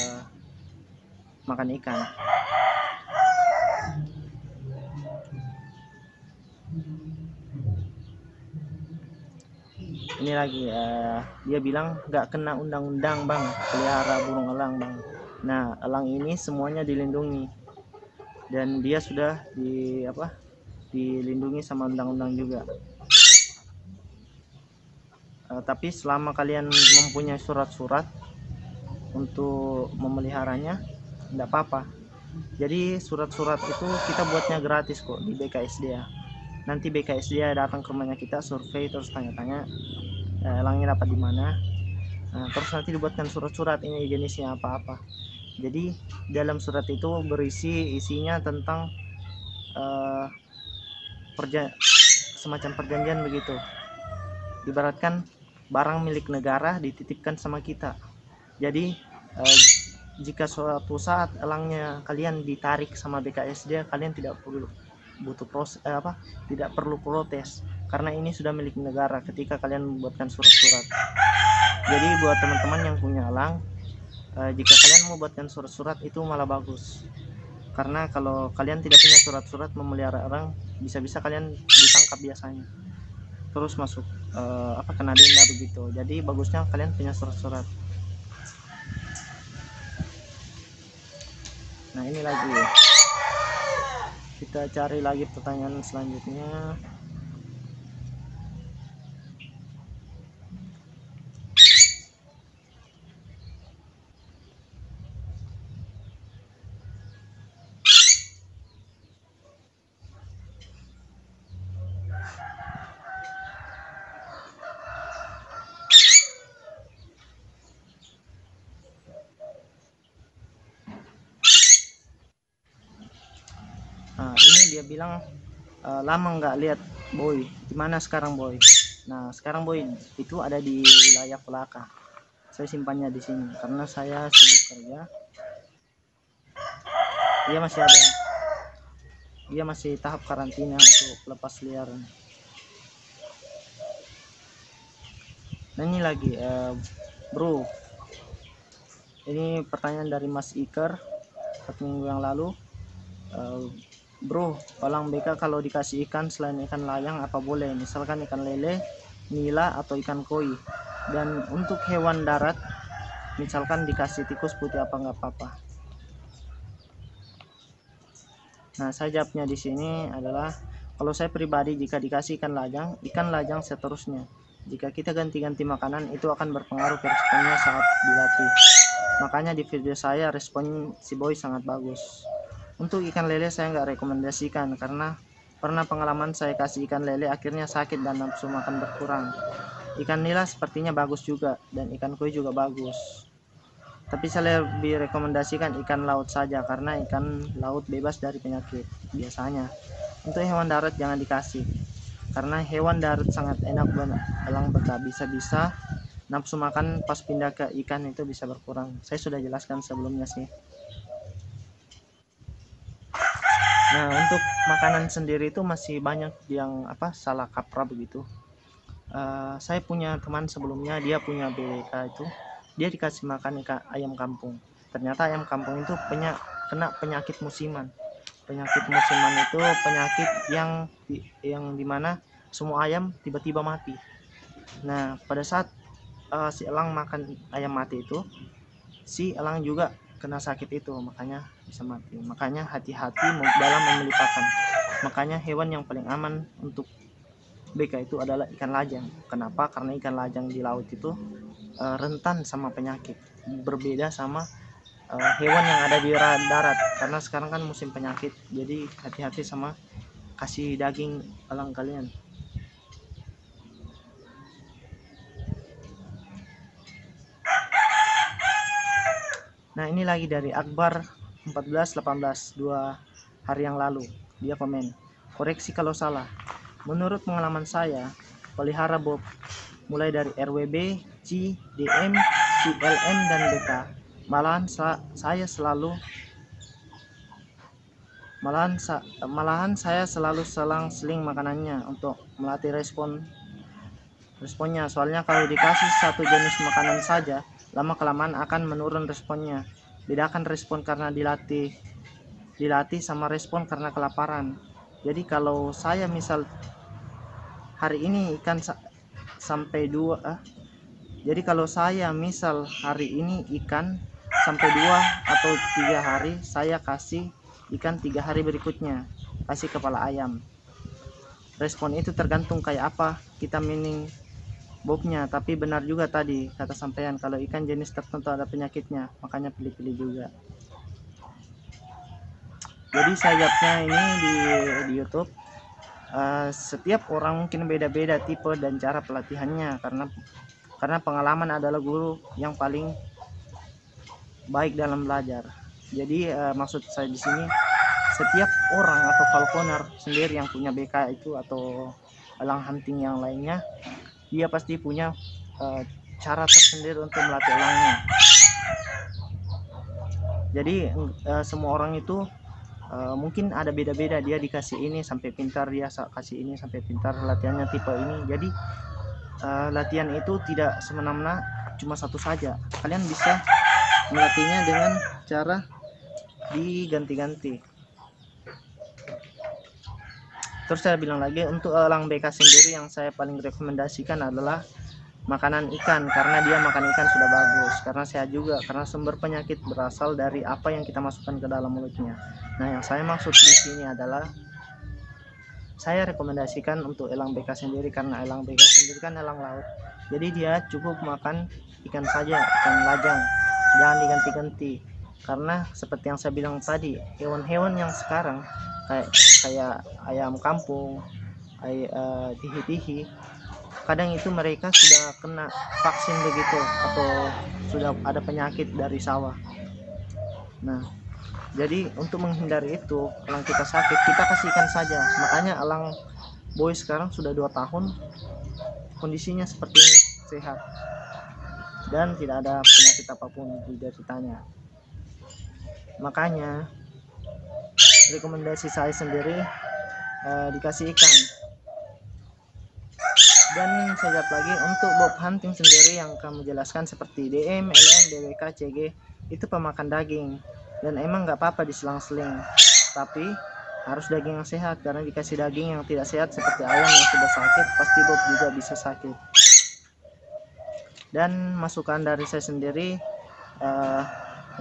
makan ikan. Ini lagi dia bilang nggak kena undang-undang, Bang, pelihara burung elang, Bang. Nah, elang ini semuanya dilindungi dan dia sudah dilindungi sama undang-undang juga. Tapi selama kalian mempunyai surat-surat untuk memeliharanya, tidak apa-apa. Jadi surat-surat itu kita buatnya gratis kok di BKSDA. Nanti BKSDA datang ke rumahnya kita, survei, terus tanya-tanya elangnya dapat di mana. Nah, terus nanti dibuatkan surat-surat ini jenisnya apa-apa. Jadi dalam surat itu isinya tentang semacam perjanjian begitu. Ibaratkan barang milik negara dititipkan sama kita. Jadi jika suatu saat elangnya kalian ditarik sama BKSDA, kalian tidak perlu tidak perlu protes karena ini sudah milik negara ketika kalian membuatkan surat-surat. Jadi buat teman-teman yang punya elang, jika kalian membuatkan surat-surat itu malah bagus, karena kalau kalian tidak punya surat-surat memelihara elang, bisa-bisa kalian ditangkap biasanya, terus masuk kena denda begitu. Jadi bagusnya kalian punya surat-surat. Nah, ini lagi kita cari lagi pertanyaan selanjutnya. dia bilang lama nggak lihat Boy, di mana sekarang Boy? Nah sekarang Boy itu ada di wilayah Pelaka. Saya simpannya di sini karena saya sibuk kerja. Dia masih tahap karantina untuk lepas liaran. Nah ini lagi bro, ini pertanyaan dari Mas Iker 1 minggu yang lalu. Bro, elang BK kalau dikasih ikan selain ikan layang apa boleh? Misalkan ikan lele, nila atau ikan koi. Dan untuk hewan darat, misalkan dikasih tikus putih apa nggak apa-apa? Nah, saya jawabnya di sini adalah kalau saya pribadi jika dikasih ikan lajang seterusnya. Jika kita ganti-ganti makanan itu akan berpengaruh ke responnya saat dilatih. Makanya di video saya respon si Boy sangat bagus. Untuk ikan lele saya nggak rekomendasikan karena pernah pengalaman saya kasih ikan lele akhirnya sakit dan nafsu makan berkurang. Ikan nila sepertinya bagus juga dan ikan koi juga bagus. Tapi saya lebih rekomendasikan ikan laut saja karena ikan laut bebas dari penyakit biasanya. Untuk hewan darat jangan dikasih karena hewan darat sangat enak elang BK, bisa-bisa nafsu makan pas pindah ke ikan itu bisa berkurang. Saya sudah jelaskan sebelumnya sih. Nah untuk makanan sendiri itu masih banyak yang salah kaprah begitu. Saya punya teman sebelumnya, dia punya BWK itu, dia dikasih makan ayam kampung. Ternyata ayam kampung itu kena penyakit musiman. Penyakit musiman itu penyakit yang dimana semua ayam tiba-tiba mati. Nah pada saat si elang makan ayam mati itu, si elang juga kena sakit itu, makanya bisa mati. Makanya hati-hati dalam memilih pakan. Makanya hewan yang paling aman untuk BK itu adalah ikan lajang. Kenapa? Karena ikan lajang di laut itu rentan sama penyakit, berbeda sama hewan yang ada di darat. Karena sekarang kan musim penyakit, jadi hati-hati sama kasih daging elang kalian. Nah ini lagi dari Akbar 1418 2 hari yang lalu. Dia komen, koreksi kalau salah. Menurut pengalaman saya, pelihara Bob mulai dari RWB, C, DM, CLM dan BK. Malahan saya selalu selang-seling makanannya untuk melatih responnya. Soalnya kalau dikasih satu jenis makanan saja, lama-kelamaan akan menurun responnya. Bedakan respon karena dilatih sama respon karena kelaparan. Jadi kalau saya misal hari ini ikan sampai 2 jadi kalau saya misal hari ini ikan sampai 2 atau 3 hari, saya kasih ikan 3 hari berikutnya, kasih kepala ayam. Respon itu tergantung kayak apa kita mining bobnya. Tapi benar juga tadi kata sampean, kalau ikan jenis tertentu ada penyakitnya, makanya pilih-pilih juga. Jadi saya jawabnya ini di YouTube. Setiap orang mungkin beda-beda tipe dan cara pelatihannya karena pengalaman adalah guru yang paling baik dalam belajar. Jadi maksud saya di sini, setiap orang atau falconer sendiri yang punya BK itu atau elang hunting yang lainnya, dia pasti punya cara tersendiri untuk melatih elangnya. Jadi semua orang itu mungkin ada beda-beda, dia dikasih ini sampai pintar, dia kasih ini sampai pintar, latihannya tipe ini. Jadi latihan itu tidak semena-mena cuma satu saja, kalian bisa melatihnya dengan cara diganti-ganti. Terus saya bilang lagi, untuk elang BK sendiri yang saya paling rekomendasikan adalah makanan ikan, karena dia makan ikan sudah bagus. Karena sumber penyakit berasal dari apa yang kita masukkan ke dalam mulutnya. Nah yang saya maksud di sini adalah, saya rekomendasikan untuk elang BK sendiri, karena elang BK sendiri kan elang laut, jadi dia cukup makan ikan saja, ikan lajang, jangan diganti-ganti. Karena seperti yang saya bilang tadi, hewan-hewan yang sekarang kayak ayam kampung, tihi-tihi, kadang itu mereka sudah kena vaksin begitu atau sudah ada penyakit dari sawah. Nah Jadi untuk menghindari itu, elang kita sakit, kita kasihkan saja. Makanya elang boy sekarang sudah 2 tahun, kondisinya seperti ini, sehat, dan tidak ada penyakit apapun di deritanya. Makanya rekomendasi saya sendiri dikasih ikan. Dan sekejap lagi untuk bob hunting sendiri yang kamu jelaskan seperti DM, LM, DWK, CG itu pemakan daging, dan emang nggak apa-apa diselang-seling, tapi harus daging yang sehat, karena dikasih daging yang tidak sehat seperti ayam yang sudah sakit pasti bob juga bisa sakit. Dan masukan dari saya sendiri,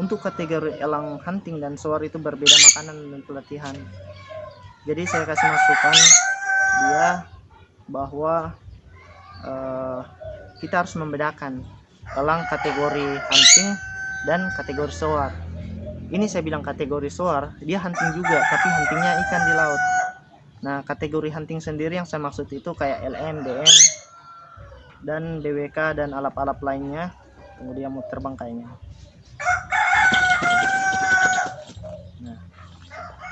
untuk kategori elang hunting dan soar itu berbeda makanan dan pelatihan. Jadi saya kasih masukan dia bahwa kita harus membedakan elang kategori hunting dan kategori soar. Ini saya bilang kategori soar, dia hunting juga, tapi huntingnya ikan di laut. Nah, kategori hunting sendiri yang saya maksud itu kayak LM, DM, dan DWK dan alap-alap lainnya. Kemudian mau terbang kayaknya.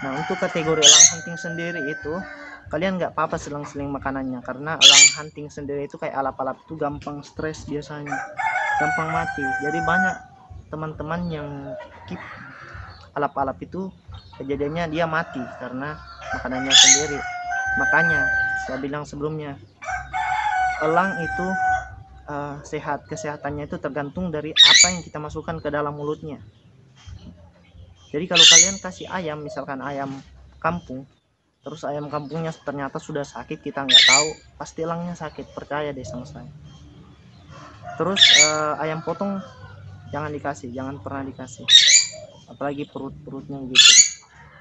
Nah, untuk kategori elang hunting sendiri itu kalian nggak apa-apa selang-seling makanannya, karena elang hunting sendiri itu kayak alap-alap itu gampang stres biasanya, gampang mati. Jadi banyak teman-teman yang keep alap-alap itu kejadiannya dia mati karena makanannya sendiri. Makanya saya bilang sebelumnya, elang itu sehat, kesehatannya itu tergantung dari apa yang kita masukkan ke dalam mulutnya. Jadi kalau kalian kasih ayam, misalkan ayam kampung, terus ayam kampungnya ternyata sudah sakit, kita nggak tahu, pasti elangnya sakit, percaya deh sama saya. Terus ayam potong jangan dikasih, jangan pernah dikasih, apalagi perut-perutnya gitu.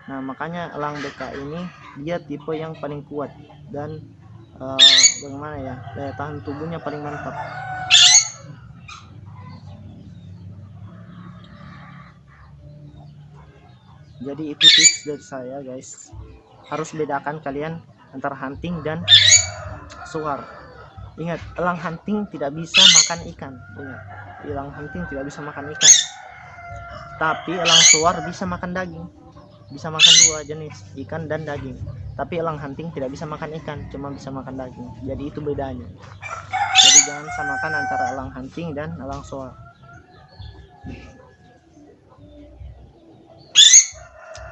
Nah, makanya elang BK ini dia tipe yang paling kuat dan bagaimana ya, daya tahan tubuhnya paling mantap. Jadi itu tips dari saya guys, harus bedakan kalian antara hunting dan soar. Ingat, elang hunting tidak bisa makan ikan. Ingat, elang hunting tidak bisa makan ikan, tapi elang soar bisa makan daging, bisa makan 2 jenis, ikan dan daging. Tapi elang hunting tidak bisa makan ikan, cuma bisa makan daging. Jadi itu bedanya. Jadi jangan samakan antara elang hunting dan elang soar.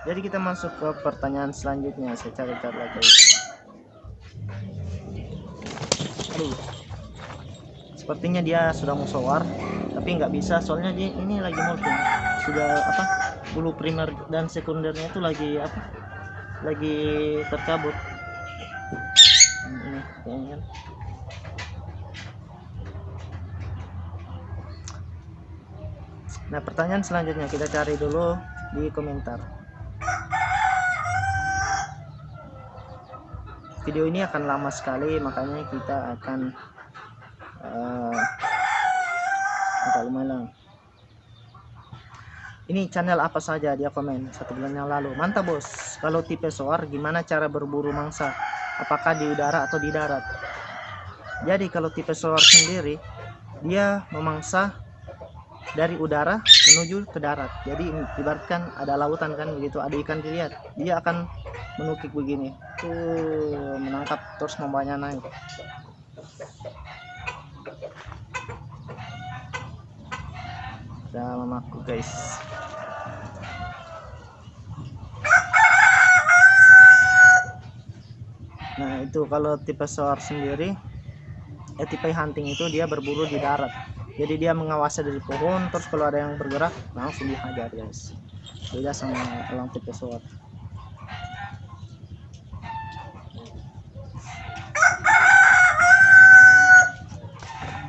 Jadi kita masuk ke pertanyaan selanjutnya. Saya cari-cari lagi. Aduh, sepertinya dia sudah mau soar, tapi nggak bisa soalnya dia ini lagi molting. Sudah bulu primer dan sekundernya itu lagi lagi tercabut. Ini kayaknya kan. Nah, pertanyaan selanjutnya kita cari dulu di komentar. Video ini akan lama sekali, makanya kita akan agak lumayan. Ini channel apa saja, dia komen 1 bulan yang lalu. Mantap bos, kalau tipe soar gimana cara berburu mangsa, apakah di udara atau di darat? Jadi kalau tipe soar sendiri dia memangsa dari udara menuju ke darat. Jadi ibaratkan ada lautan kan, begitu ada ikan dilihat, dia akan menukik begini tuh, menangkap terus membawanya naik. Udah mamaku guys. Nah itu kalau tipe soar sendiri, tipe hunting itu dia berburu di darat. Jadi dia mengawasi dari pohon, terus kalau ada yang bergerak langsung dihajar guys. Beda sama elang tipe soar.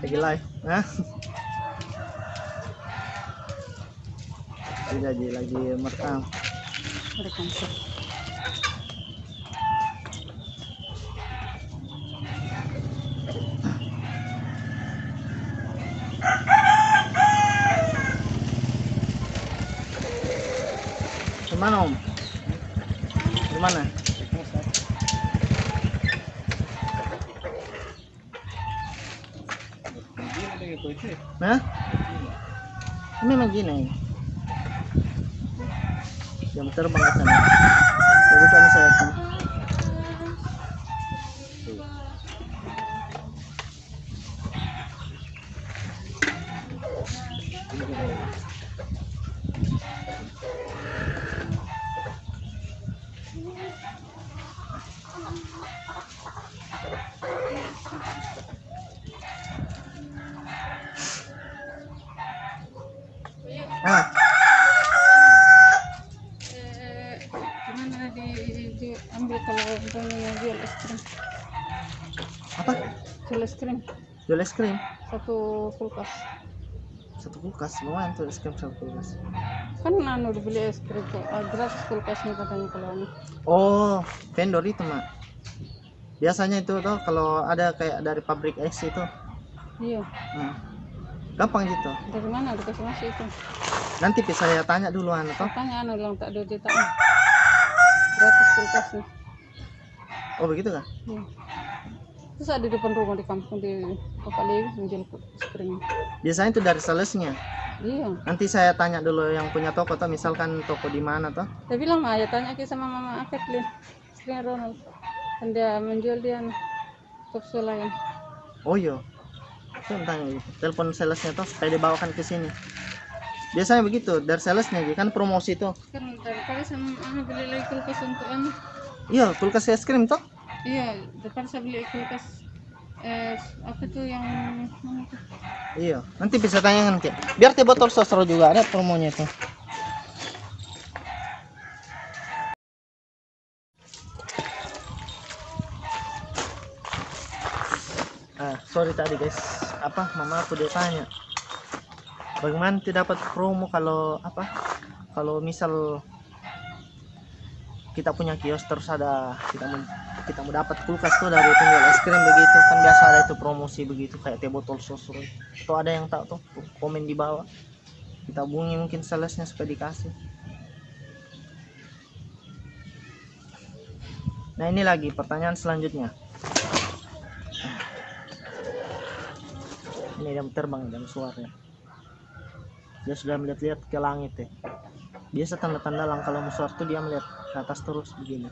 Lagi live, nah jadi lagi merekam. Mana om? Di mana? Nah, memang gini. jam terbang ke sana. Jadi kan saya tuh. Gimana diambil kalau umpamanya jual es krim? Apa? Jual es krim Jual es krim? satu kulkas. Satu kulkas, lumayan tuh es krim satu kulkas. Kan anu dibeli es krim tuh gratis kulkasnya katanya kalau anu. Oh, vendor itu mak. Biasanya itu tuh kalau ada kayak dari pabrik es itu. Iya. Gampang gitu. Dari mana dikasih masuk itu? Nanti saya tanya dulu anu toh. Tanya anu bilang tak ada data. Gratis kulkasnya. Oh begitu kah? Iya. Terus ada di depan rumah di kampung di Bapak Lewi menjual es krim. Biasanya itu dari salesnya. Iya. Nanti saya tanya dulu yang punya toko toh, misalkan toko di mana toh. Saya bilang ya tanya ke sama Mama Akep deh, istrinya Ronald. Dan dia menjual dia kapsul lain. Oh iya. Saya tanya gitu. Telepon salesnya toh supaya dibawakan ke sini. Biasanya begitu dari salesnya kan promosi tuh. Kan daripada sama beli lagi kulkas untuk anu. Iya, kulkas es krim toh. Iya, daripada saya beli kulkas apa tuh yang mana tuh? Iya, nanti bisa tanyakan Kek. Biar teh botol sosro juga ada promonya tuh. Sorry tadi guys, apa mama aku dia tanya bagaimana tidak dapat promo kalau apa, kalau misal kita punya kios terus ada kita mau dapat kulkas tuh dari penjual es krim begitu kan, biasa ada itu promosi begitu kayak teh botol sosro. Atau ada yang tahu tuh komen di bawah, kita hubungi mungkin salesnya supaya dikasih. Nah ini lagi pertanyaan selanjutnya. Ini jam terbang, jam suara. Dia sudah melihat-lihat ke langit ya. Biasa tanda-tanda langkah musuh tuh dia melihat ke atas terus begini.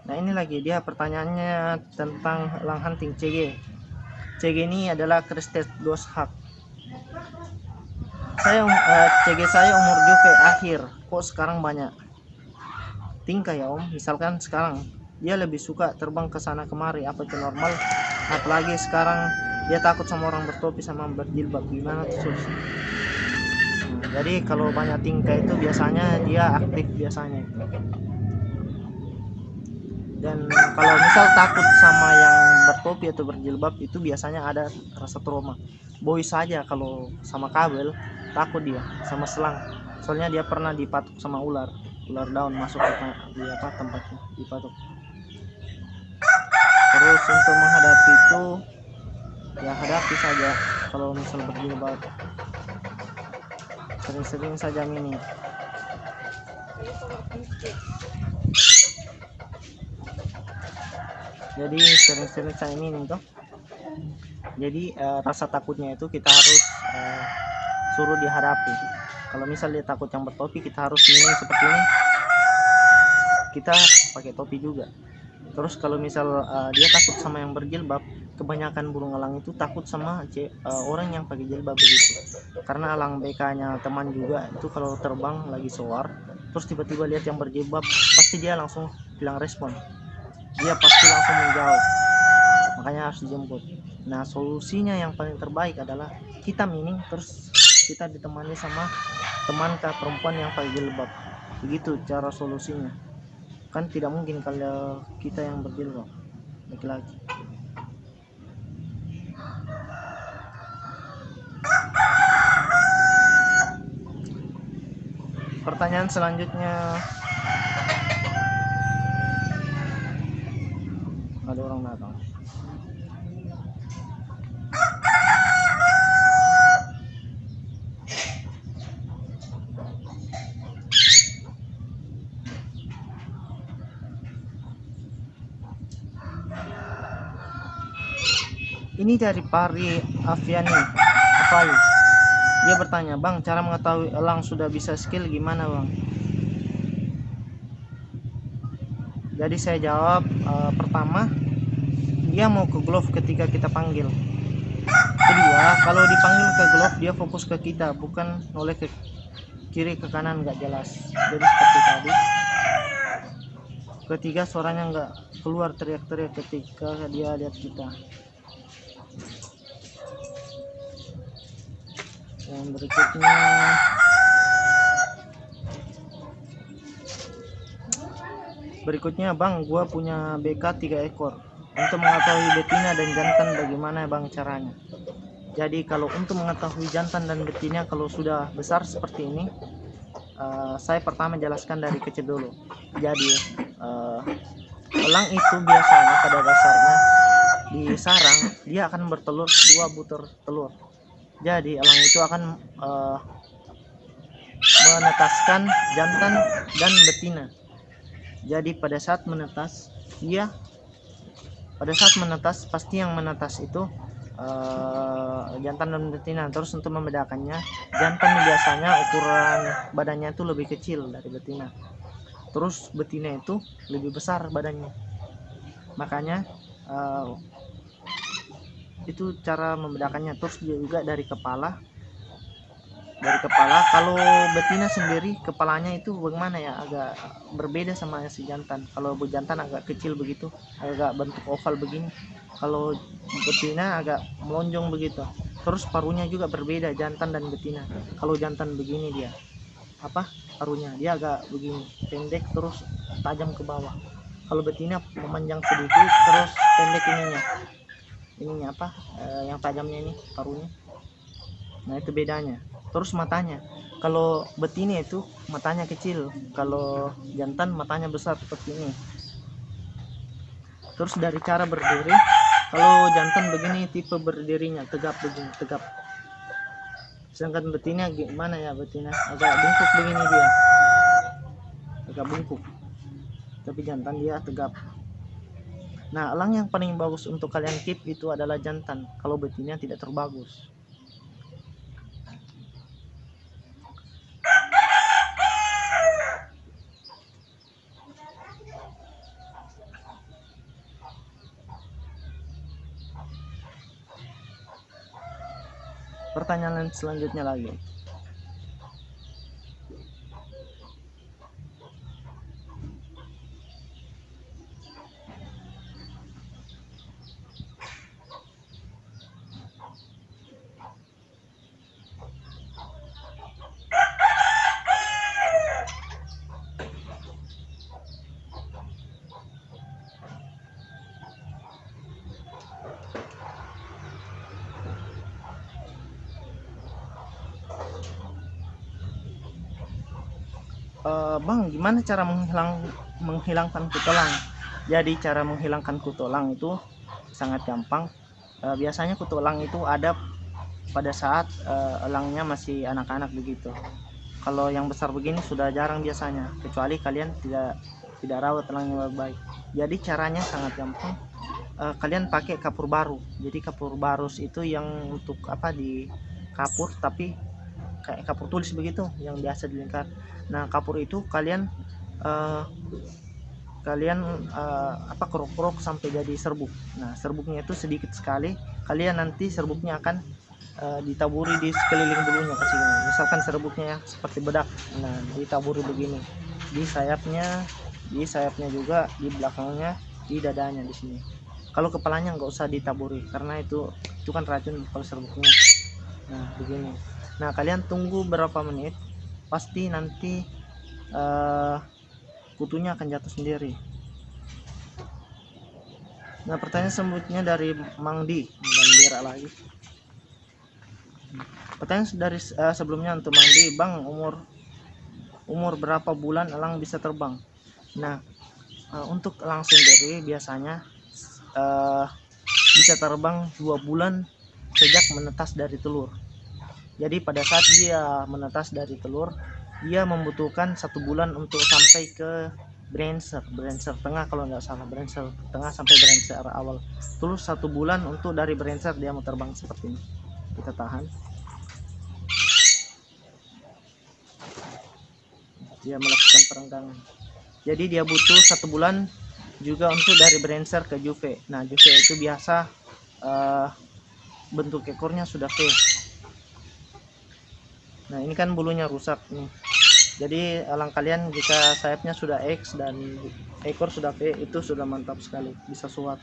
Nah ini lagi dia pertanyaannya tentang lang hunting CG. CG ini adalah Crested Ghost Hawk. CG saya umur juve akhir, kok sekarang banyak tingkah ya om. Misalkan sekarang dia lebih suka terbang ke sana kemari, apa itu normal? Apalagi sekarang dia takut sama orang bertopi sama berjilbab, gimana tuh solusi? Jadi kalau banyak tingkah itu biasanya dia aktif biasanya. Dan kalau misal takut sama yang bertopi atau berjilbab itu biasanya ada rasa trauma. Boy saja kalau sama kabel takut dia, sama selang. Soalnya dia pernah dipatuk sama ular daun masuk ke tempatnya dipatuk. Terus untuk menghadapi itu ya hadapi saja. Kalau misal berjilbab sering-sering saja mini. Jadi sering-sering saya mini toh. Jadi rasa takutnya itu kita harus suruh dihadapi. Kalau misal dia takut yang bertopi, kita harus mini seperti ini, kita pakai topi juga. Terus kalau misal dia takut sama yang berjilbab, kebanyakan burung elang itu takut sama orang yang pakai jilbab begitu. Karena elang BK-nya teman juga itu kalau terbang lagi soar, terus tiba-tiba lihat yang berjilbab, pasti dia langsung bilang respon. Dia pasti langsung menjauh. Makanya harus dijemput. Nah, solusinya yang paling terbaik adalah kita mining, terus kita ditemani sama teman perempuan yang pakai jilbab. Begitu cara solusinya. Kan tidak mungkin kalau kita yang berjilbab laki-laki. Pertanyaan selanjutnya, ada orang datang. Ini dari Pari Aviani Apai. Dia bertanya, "Bang, cara mengetahui elang sudah bisa skill gimana, Bang?" Jadi saya jawab, pertama, dia mau ke glove ketika kita panggil. Kedua, kalau dipanggil ke glove dia fokus ke kita, bukan noleh ke kiri ke kanan nggak jelas. Jadi seperti tadi. Ketiga, suaranya nggak keluar teriak-teriak ketika dia lihat kita. Yang berikutnya, Bang, gua punya BK 3 ekor. Untuk mengetahui betina dan jantan bagaimana, Bang, caranya? Jadi kalau untuk mengetahui jantan dan betina kalau sudah besar seperti ini, saya pertama jelaskan dari kecil dulu. Jadi elang itu biasanya pada dasarnya di sarang dia akan bertelur 2 butir telur. Jadi elang itu akan menetaskan jantan dan betina. Jadi pada saat menetas pasti yang menetas itu jantan dan betina. Terus untuk membedakannya, jantan biasanya ukuran badannya itu lebih kecil dari betina, terus betina itu lebih besar badannya. Makanya itu cara membedakannya. Terus juga dari kepala, kalau betina sendiri kepalanya itu bagaimana ya, agak berbeda sama si jantan. Kalau jantan agak kecil begitu, agak bentuk oval begini, kalau betina agak melonjong begitu. Terus paruhnya juga berbeda jantan dan betina. Kalau jantan begini dia paruhnya dia agak begini pendek terus tajam ke bawah. Kalau betina memanjang sedikit terus pendek ininya yang tajamnya ini paruhnya. Nah itu bedanya. Terus matanya, kalau betina itu matanya kecil, kalau jantan matanya besar seperti ini. Terus dari cara berdiri, kalau jantan begini tipe berdirinya tegap begini, tegap. Sedangkan betina gimana ya, betina agak bungkuk begini dia, agak bungkuk. Tapi jantan dia tegap. Nah elang yang paling bagus untuk kalian keep itu adalah jantan. Kalau betina tidak terbagus. Pertanyaan selanjutnya lagi. Bang, gimana cara menghilangkan kutolang? Jadi cara menghilangkan kutolang itu sangat gampang. Biasanya kutolang itu ada pada saat elangnya masih anak-anak begitu. Kalau yang besar begini sudah jarang biasanya, kecuali kalian tidak rawat elangnya baik. Jadi caranya sangat gampang. Kalian pakai kapur baru. Jadi kapur barus itu yang untuk di kapur tapi kayak kapur tulis begitu yang biasa dilingkar. Nah kapur itu kalian kerok-kerok sampai jadi serbuk. Nah serbuknya itu sedikit sekali, kalian nanti serbuknya akan ditaburi di sekeliling bulunya kasih gini. Misalkan serbuknya seperti bedak, nah ditaburi begini di sayapnya juga, di belakangnya, di dadanya di sini. Kalau kepalanya nggak usah ditaburi karena itu kan racun kalau serbuknya. Nah begini. Nah kalian tunggu berapa menit, pasti nanti kutunya akan jatuh sendiri. Nah pertanyaan selanjutnya dari Mang Di dan Dera lagi. Pertanyaan dari sebelumnya untuk Mang Di, Bang, umur berapa bulan elang bisa terbang? Nah untuk elang sendiri biasanya bisa terbang 2 bulan sejak menetas dari telur. Jadi pada saat dia menetas dari telur, dia membutuhkan 1 bulan untuk sampai ke brancher tengah, kalau nggak salah brancher tengah sampai brancher awal. Terus 1 bulan untuk dari brancher dia mau terbang seperti ini. Kita tahan. dia melakukan perenggangan. Jadi dia butuh 1 bulan juga untuk dari Braincer ke Juve. Nah, Juve itu biasa bentuk ekornya sudah V. Nah, ini kan bulunya rusak nih. Jadi elang kalian jika sayapnya sudah X dan ekor sudah V, itu sudah mantap sekali, bisa suat.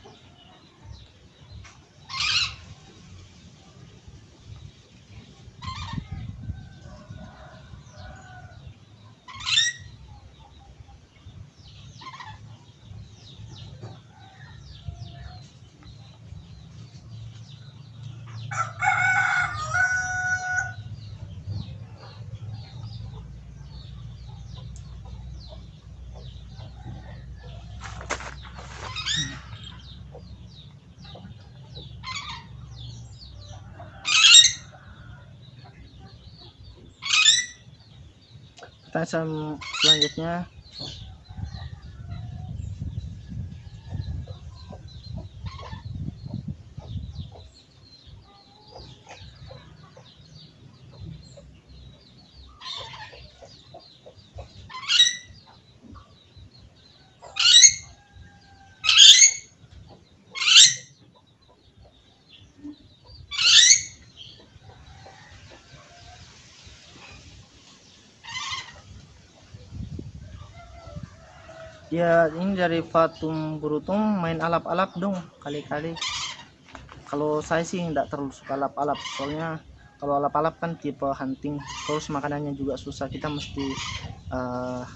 Pertanyaan selanjutnya, ya ini dari Fatum Brutum, main alap-alap dong kali-kali. Kalau saya sih nggak terlalu suka alap-alap, soalnya kalau alap-alap kan tipe hunting, terus makanannya juga susah, kita mesti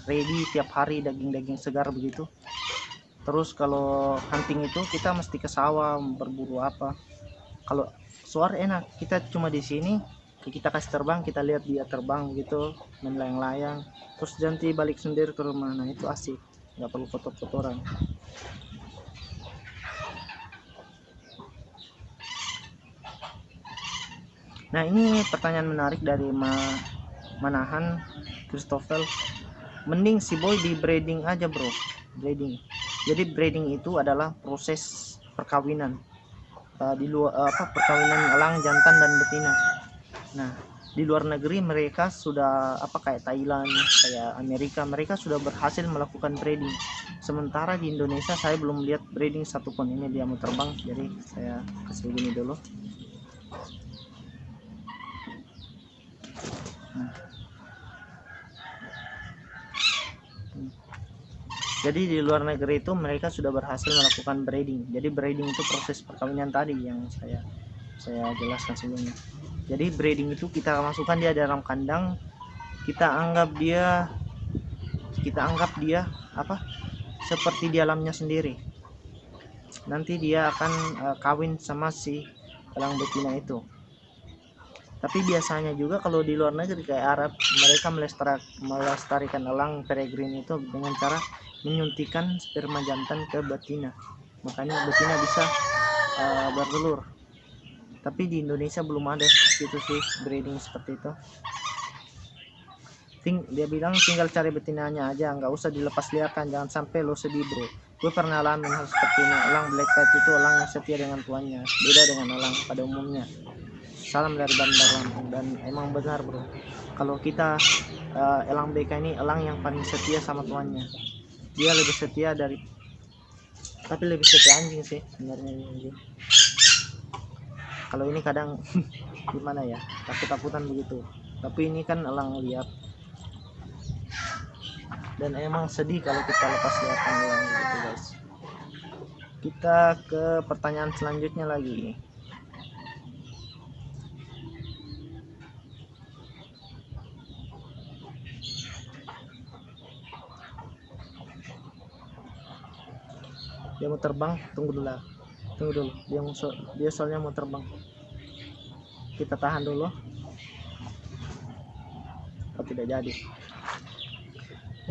ready tiap hari daging-daging segar begitu. Terus kalau hunting itu kita mesti ke sawah berburu apa. Kalau suar enak, kita cuma di sini, kita kasih terbang, kita lihat dia terbang begitu, melayang-layang, terus nanti balik sendiri ke rumah. Nah, itu asik, nggak perlu kotor-kotoran. Nah, ini pertanyaan menarik dari Manahan Christopher. Mending si boy di breeding aja bro. Breeding, jadi breeding itu adalah proses perkawinan di luar perkawinan elang jantan dan betina. Nah, di luar negeri mereka sudah kayak Thailand, kayak Amerika, mereka sudah berhasil melakukan breeding. Sementara di Indonesia saya belum lihat breeding satupun. Ini dia mau terbang, jadi saya kasih gini dulu. Jadi di luar negeri itu mereka sudah berhasil melakukan breeding. Jadi breeding itu proses perkawinan tadi yang saya jelaskan sebelumnya. Jadi breeding itu kita masukkan dia dalam kandang, kita anggap dia seperti di alamnya sendiri. Nanti dia akan kawin sama si elang betina itu. Tapi biasanya juga kalau di luar negeri kayak Arab, mereka melestarikan elang peregrine itu dengan cara menyuntikkan sperma jantan ke betina, makanya betina bisa bertelur. Tapi di Indonesia belum ada gitu sih breeding seperti itu. Dia bilang tinggal cari betinanya aja, nggak usah dilepas liarkan, jangan sampai lo sedih bro. Gue pernah alamin hal seperti ini. Elang black cat itu elang yang setia dengan tuannya, beda dengan elang pada umumnya. Salam dari Bandar Lampung. Dan emang benar bro, kalau kita elang BK ini elang yang paling setia sama tuannya. Dia lebih setia tapi lebih setia anjing sih sebenarnya anjing. Kalau ini kadang gimana ya, takut-takutan begitu, tapi ini kan elang liar dan emang sedih kalau kita lepas liarkan elang gitu guys. Kita ke pertanyaan selanjutnya lagi. Dia mau terbang, tunggu dulu dia soalnya mau terbang, kita tahan dulu. Tidak jadi.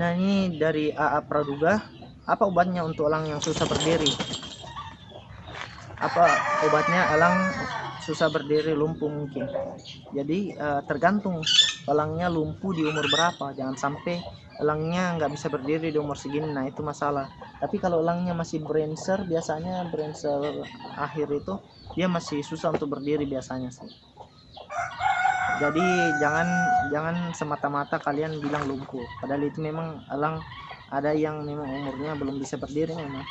Nah, ini dari AA Praduga, apa obatnya untuk elang yang susah berdiri? Apa obatnya elang susah berdiri lumpuh mungkin? Jadi tergantung elangnya lumpuh di umur berapa, jangan sampai elangnya nggak bisa berdiri di umur segini, nah itu masalah. Tapi kalau elangnya masih Braincer, biasanya Braincer akhir itu dia masih susah untuk berdiri biasanya sih. Jadi jangan semata-mata kalian bilang lumpuh, padahal itu memang elang ada yang memang umurnya belum bisa berdiri memang.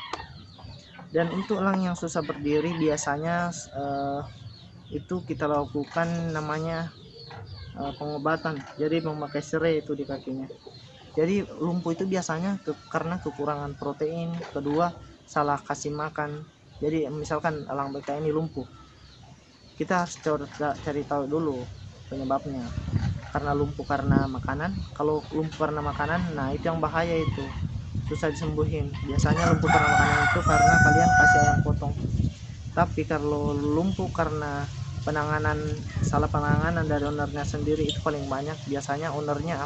Dan untuk elang yang susah berdiri biasanya itu kita lakukan namanya pengobatan, jadi memakai serai itu di kakinya. Jadi lumpuh itu biasanya karena kekurangan protein, kedua salah kasih makan. Jadi misalkan elang BK ini lumpuh, kita harus cari tahu dulu penyebabnya. Karena lumpuh karena makanan, kalau lumpuh karena makanan, nah itu yang bahaya, itu susah disembuhin. Biasanya lumpuh karena makanan itu karena kalian kasih ayam potong. Tapi kalau lumpuh karena salah penanganan dari ownernya sendiri, itu paling banyak. Biasanya ownernya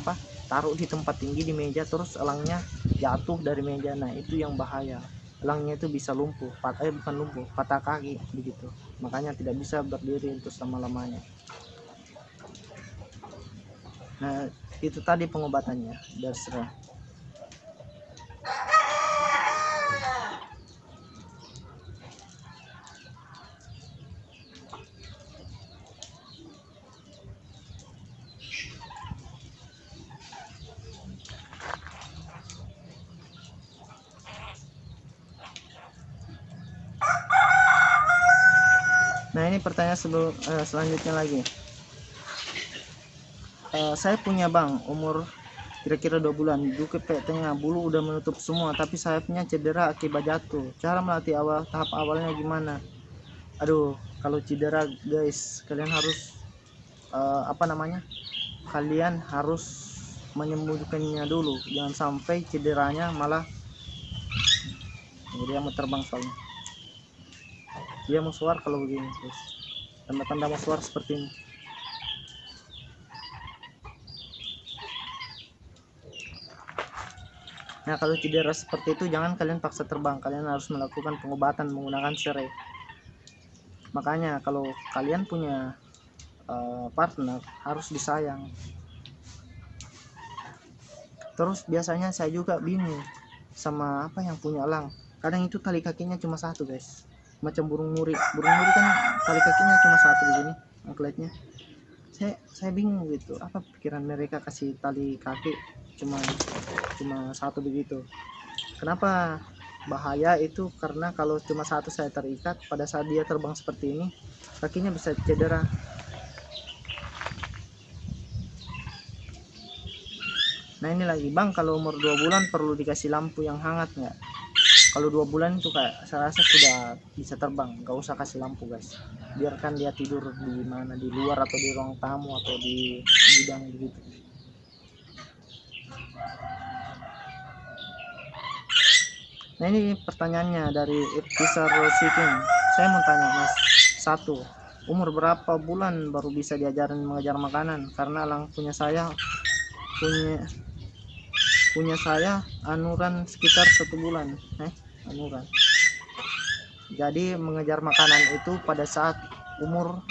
taruh di tempat tinggi di meja, terus elangnya jatuh dari meja. Nah itu yang bahaya, elangnya itu bisa lumpuh, bukan lumpuh, patah kaki begitu. Makanya tidak bisa berdiri untuk selama-lamanya. Nah itu tadi pengobatannya dari serai. Nah ini pertanyaan selanjutnya lagi. Saya punya bang, umur kira-kira 2 bulan, duduk ke tengah, bulu udah menutup semua, tapi sayapnya cedera akibat jatuh. Cara melatih tahap awalnya gimana? Aduh, kalau cedera guys, kalian harus kalian harus menyembuhkannya dulu, jangan sampai cederanya malah dia mau terbang. Soalnya dia mau suar kalau begini guys, tanda-tanda mau suar seperti ini. Nah kalau cedera seperti itu jangan kalian paksa terbang, kalian harus melakukan pengobatan menggunakan serai. Makanya kalau kalian punya partner harus disayang. Terus biasanya saya juga bingung sama yang punya elang, kadang itu tali kakinya cuma satu guys, macam burung muri kan tali kakinya cuma satu begini angkletnya. Saya bingung gitu, apa pikiran mereka kasih tali kaki cuma satu begitu. Kenapa bahaya itu? Karena kalau cuma satu saya terikat, pada saat dia terbang seperti ini kakinya bisa cedera. Nah ini lagi bang, kalau umur 2 bulan perlu dikasih lampu yang hangat nggak? Kalau 2 bulan itu kayak saya rasa sudah bisa terbang, nggak usah kasih lampu guys, biarkan dia tidur di mana, di luar atau di ruang tamu atau di gudang begitu. Nah ini pertanyaannya dari Iftisar Rosikin. Saya mau tanya mas, 1, umur berapa bulan baru bisa diajarin mengejar makanan? Karena elang punya saya anuran sekitar 1 bulan. Anuran. Jadi mengejar makanan itu pada saat umur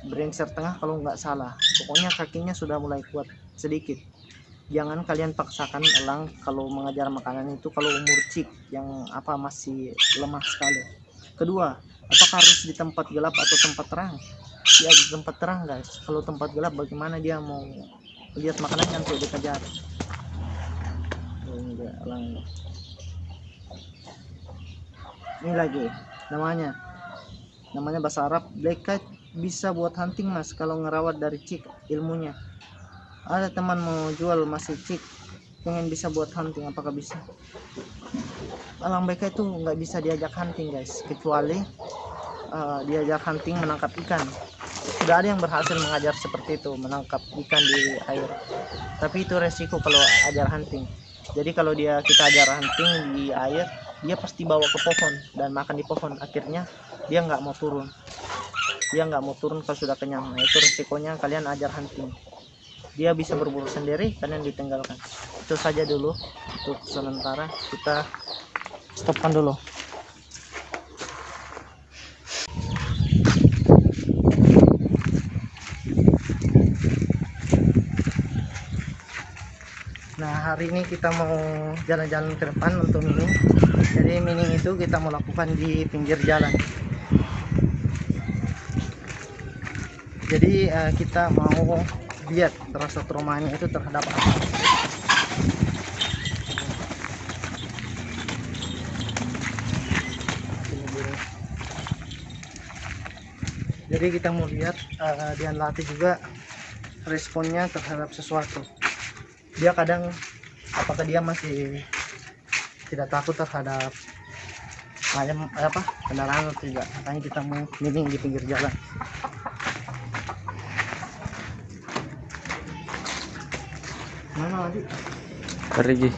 brengsek tengah kalau nggak salah. Pokoknya kakinya sudah mulai kuat sedikit. Jangan kalian paksakan elang kalau mengejar makanan itu kalau umur cik yang masih lemah sekali. Kedua, apakah harus di tempat gelap atau tempat terang? Ya di tempat terang guys. Kalau tempat gelap bagaimana dia mau lihat makanannya untuk dikejar? Ini lagi namanya bahasa Arab black cat, bisa buat hunting mas kalau ngerawat dari cik ilmunya. Ada teman mau jual masih cik, pengen bisa buat hunting, apakah bisa? Elang BK itu nggak bisa diajak hunting guys, kecuali diajak hunting menangkap ikan. Sudah ada yang berhasil mengajar seperti itu, menangkap ikan di air, tapi itu resiko kalau ajar hunting. Jadi kalau kita ajar hunting di air, dia pasti bawa ke pohon dan makan di pohon, akhirnya dia nggak mau turun kalau sudah kenyang. Nah itu resikonya kalian ajar hunting, dia bisa berburu sendiri, kalian ditinggalkan. Itu saja dulu untuk sementara, kita stopkan dulu. Nah hari ini kita mau jalan-jalan ke depan untuk mining. Jadi mining itu kita mau lakukan di pinggir jalan. Jadi kita mau lihat rasa traumanya itu terhadap apa. Jadi kita mau lihat Dian latih juga responnya terhadap sesuatu. Dia kadang apakah dia masih tidak takut terhadap ayam apa kendaraan atau tidak. Makanya kita mau mining di pinggir jalan. Mana lagi? Pergi.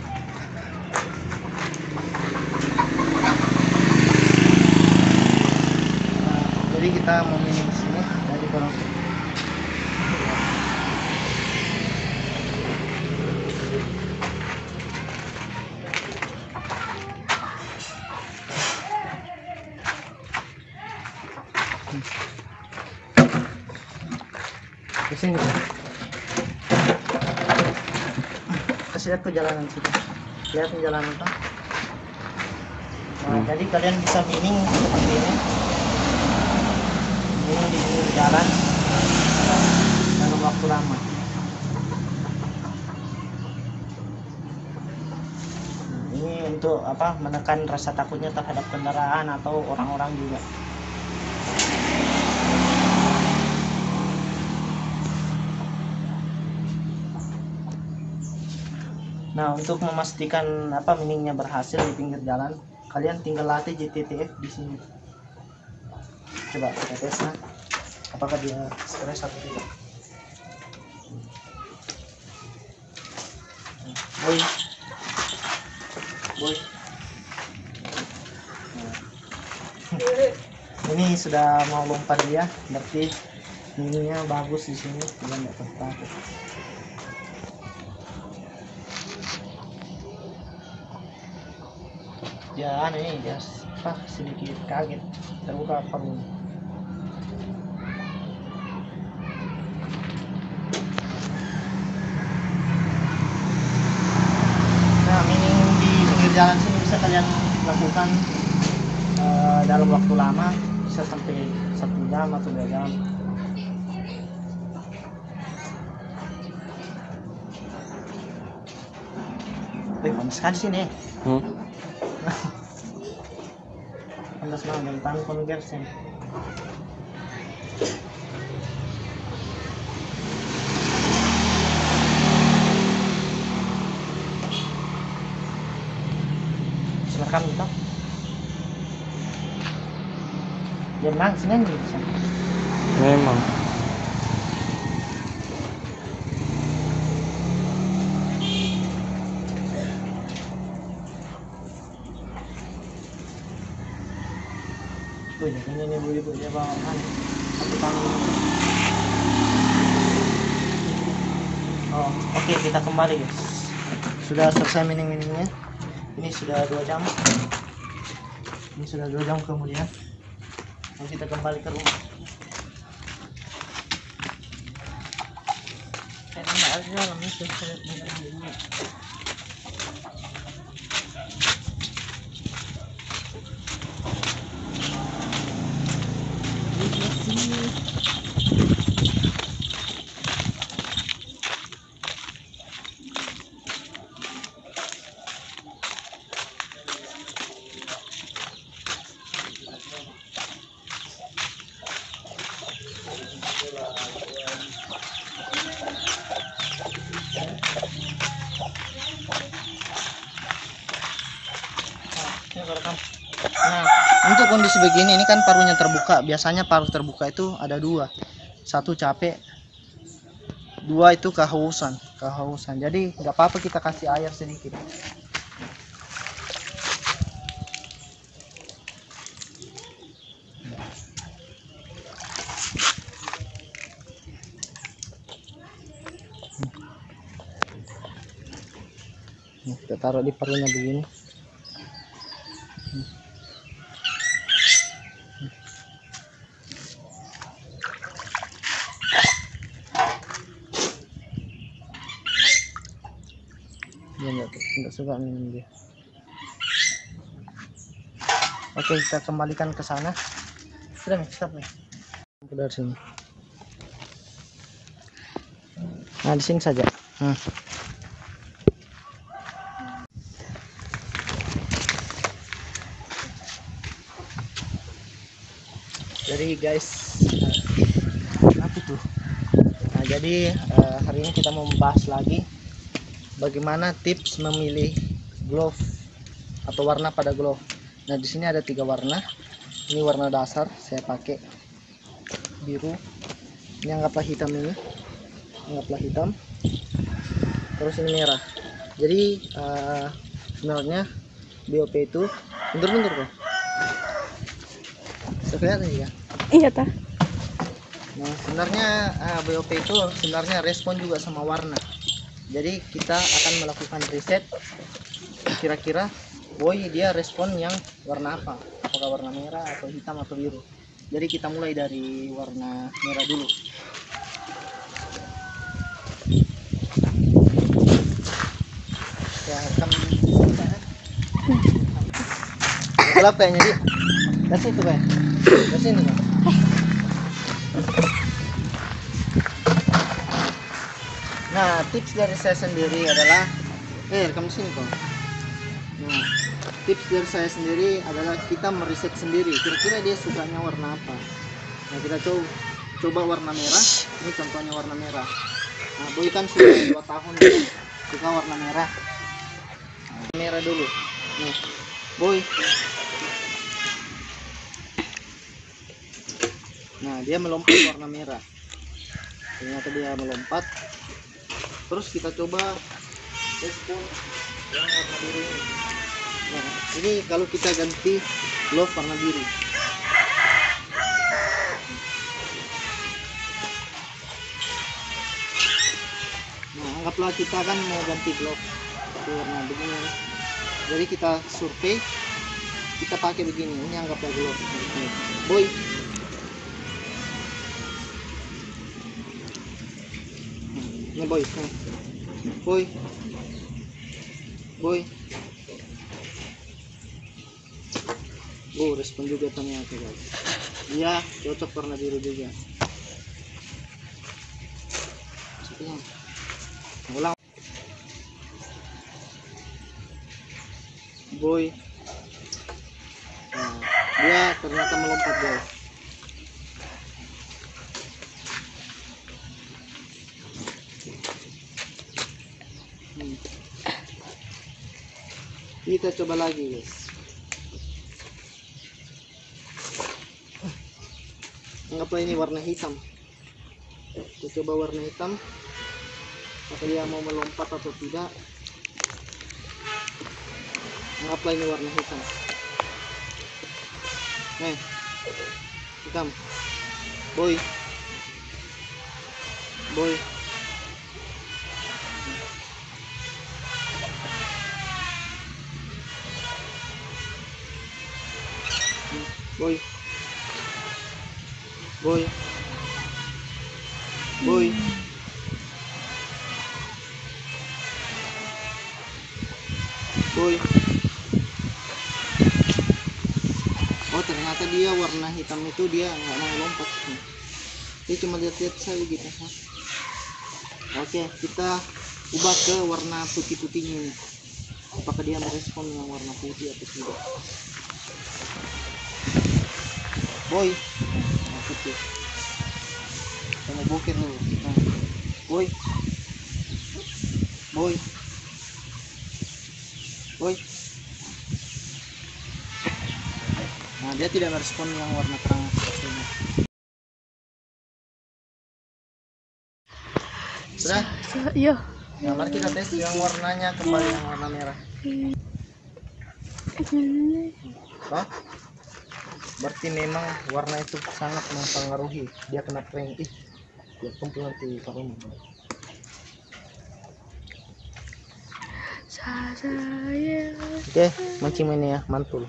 Jadi kita mau mining di sini. Jadi kalau di sini kasih lihat ke jalanan situ, lihat jalanan Pak. Nah, jadi kalian bisa mining seperti ini, mining di pinggir jalan dalam waktu lama. Ini untuk apa, menekan rasa takutnya terhadap kendaraan atau orang-orang juga. Nah, untuk memastikan apa miningnya berhasil di pinggir jalan, kalian tinggal latih JTTF di sini. Coba kita tes apakah dia stres atau tidak. Boy, boy. Nah. Ini sudah mau lompat dia, berarti miningnya bagus di sini, dia nggak takut. Ya ini dia sedikit kaget, terbuka paru. Nah, mining di pinggir jalan sini bisa kalian lakukan dalam waktu lama, bisa sampai 1 jam atau 2 jam. Panas sekali sini. Panas banget dan tangan konversen. Silakan kita. Ya memang sini bisa. Memang. Ini boleh buat dia bawakan satu tangan. Oh, oke, kita kembali guys. Sudah selesai mining-miningnya. Ini sudah 2 jam. Ini sudah 2 jam kemudian. Lalu kita kembali ke rumah. Ini aja lamanya sudah mining. Nah, untuk kondisi begini ini kan parunya terbuka. Biasanya paru terbuka itu ada 2. 1 capek, 2 itu kehausan. Jadi nggak apa-apa kita kasih air sedikit. Kita taruh di parunya begini. Dia nggak suka minum dia. Oke, kita kembalikan ke sana. Sudah nih, stop nih. Dari sini. Nah, di sini saja. Jadi guys, apa itu? Nah, jadi hari ini kita mau membahas lagi bagaimana tips memilih glove atau warna pada glove. Nah, di sini ada 3 warna. Ini warna dasar, saya pakai biru. Ini anggaplah hitam ini. Anggaplah hitam. Terus ini merah. Jadi sebenarnya BOP itu bentur-bentur kok. Kelihatan ya? Iya tah. Nah, sebenarnya BOP itu sebenarnya respon juga sama warna. Jadi kita akan melakukan riset kira-kira boy dia respon yang warna apa, apakah warna merah atau hitam atau biru. Jadi kita mulai dari warna merah dulu. Ya, rekam gelap kayaknya dia. Dari situ kayak. Dari sini kan. Nah, tips dari saya sendiri adalah rekam di sini kok. Nah, tips dari saya sendiri adalah kita meriset sendiri kira-kira dia sukanya warna apa. Nah, kita coba warna merah. Ini contohnya warna merah. Nah, boy kan sudah 2 tahun ya, suka warna merah. Nah, merah dulu. Nih, boy. Nah, dia melompat warna merah. Ternyata dia melompat. Terus kita coba respon yang warna biru ini. Nah, ini kalau kita ganti glove warna biru. Nah, anggaplah kita kan mau ganti glove warna begini. Jadi kita survei, kita pakai begini. Ini anggaplah glove. Boy. Ini boy. Boy. Boy. Oh, respon juga ternyata guys. Iya, cocok warna biru juga. Sepertinya. Ulang. Boy. Nah, dia ternyata melompat guys. Kita coba lagi guys. Anggaplah ini warna hitam. Kita coba warna hitam. Apakah dia mau melompat atau tidak? Anggaplah ini warna hitam. Hitam. Boy. Boy. Boy. Boy. Boy. Boy. Oh, ternyata dia warna hitam itu dia nggak mau lompat. Dia cuma lihat-lihat saja gitu. Oke, kita ubah ke warna putih-putihnya ini. Apakah dia merespon yang warna putih atau tidak? Boy. Nah, putih. Kita mau bokir dulu. Nah. Boy. Boy. Boy. Nah, dia tidak merespon yang warna terang seperti ini. Sudah? Iya. Nah, mari kita tes yang warnanya kembali yang warna merah. Oh? Berarti memang warna itu sangat mempengaruhi. Dia kena prank. Dia kumpul nanti ke rumah. Oke, mancing ini ya, mantul.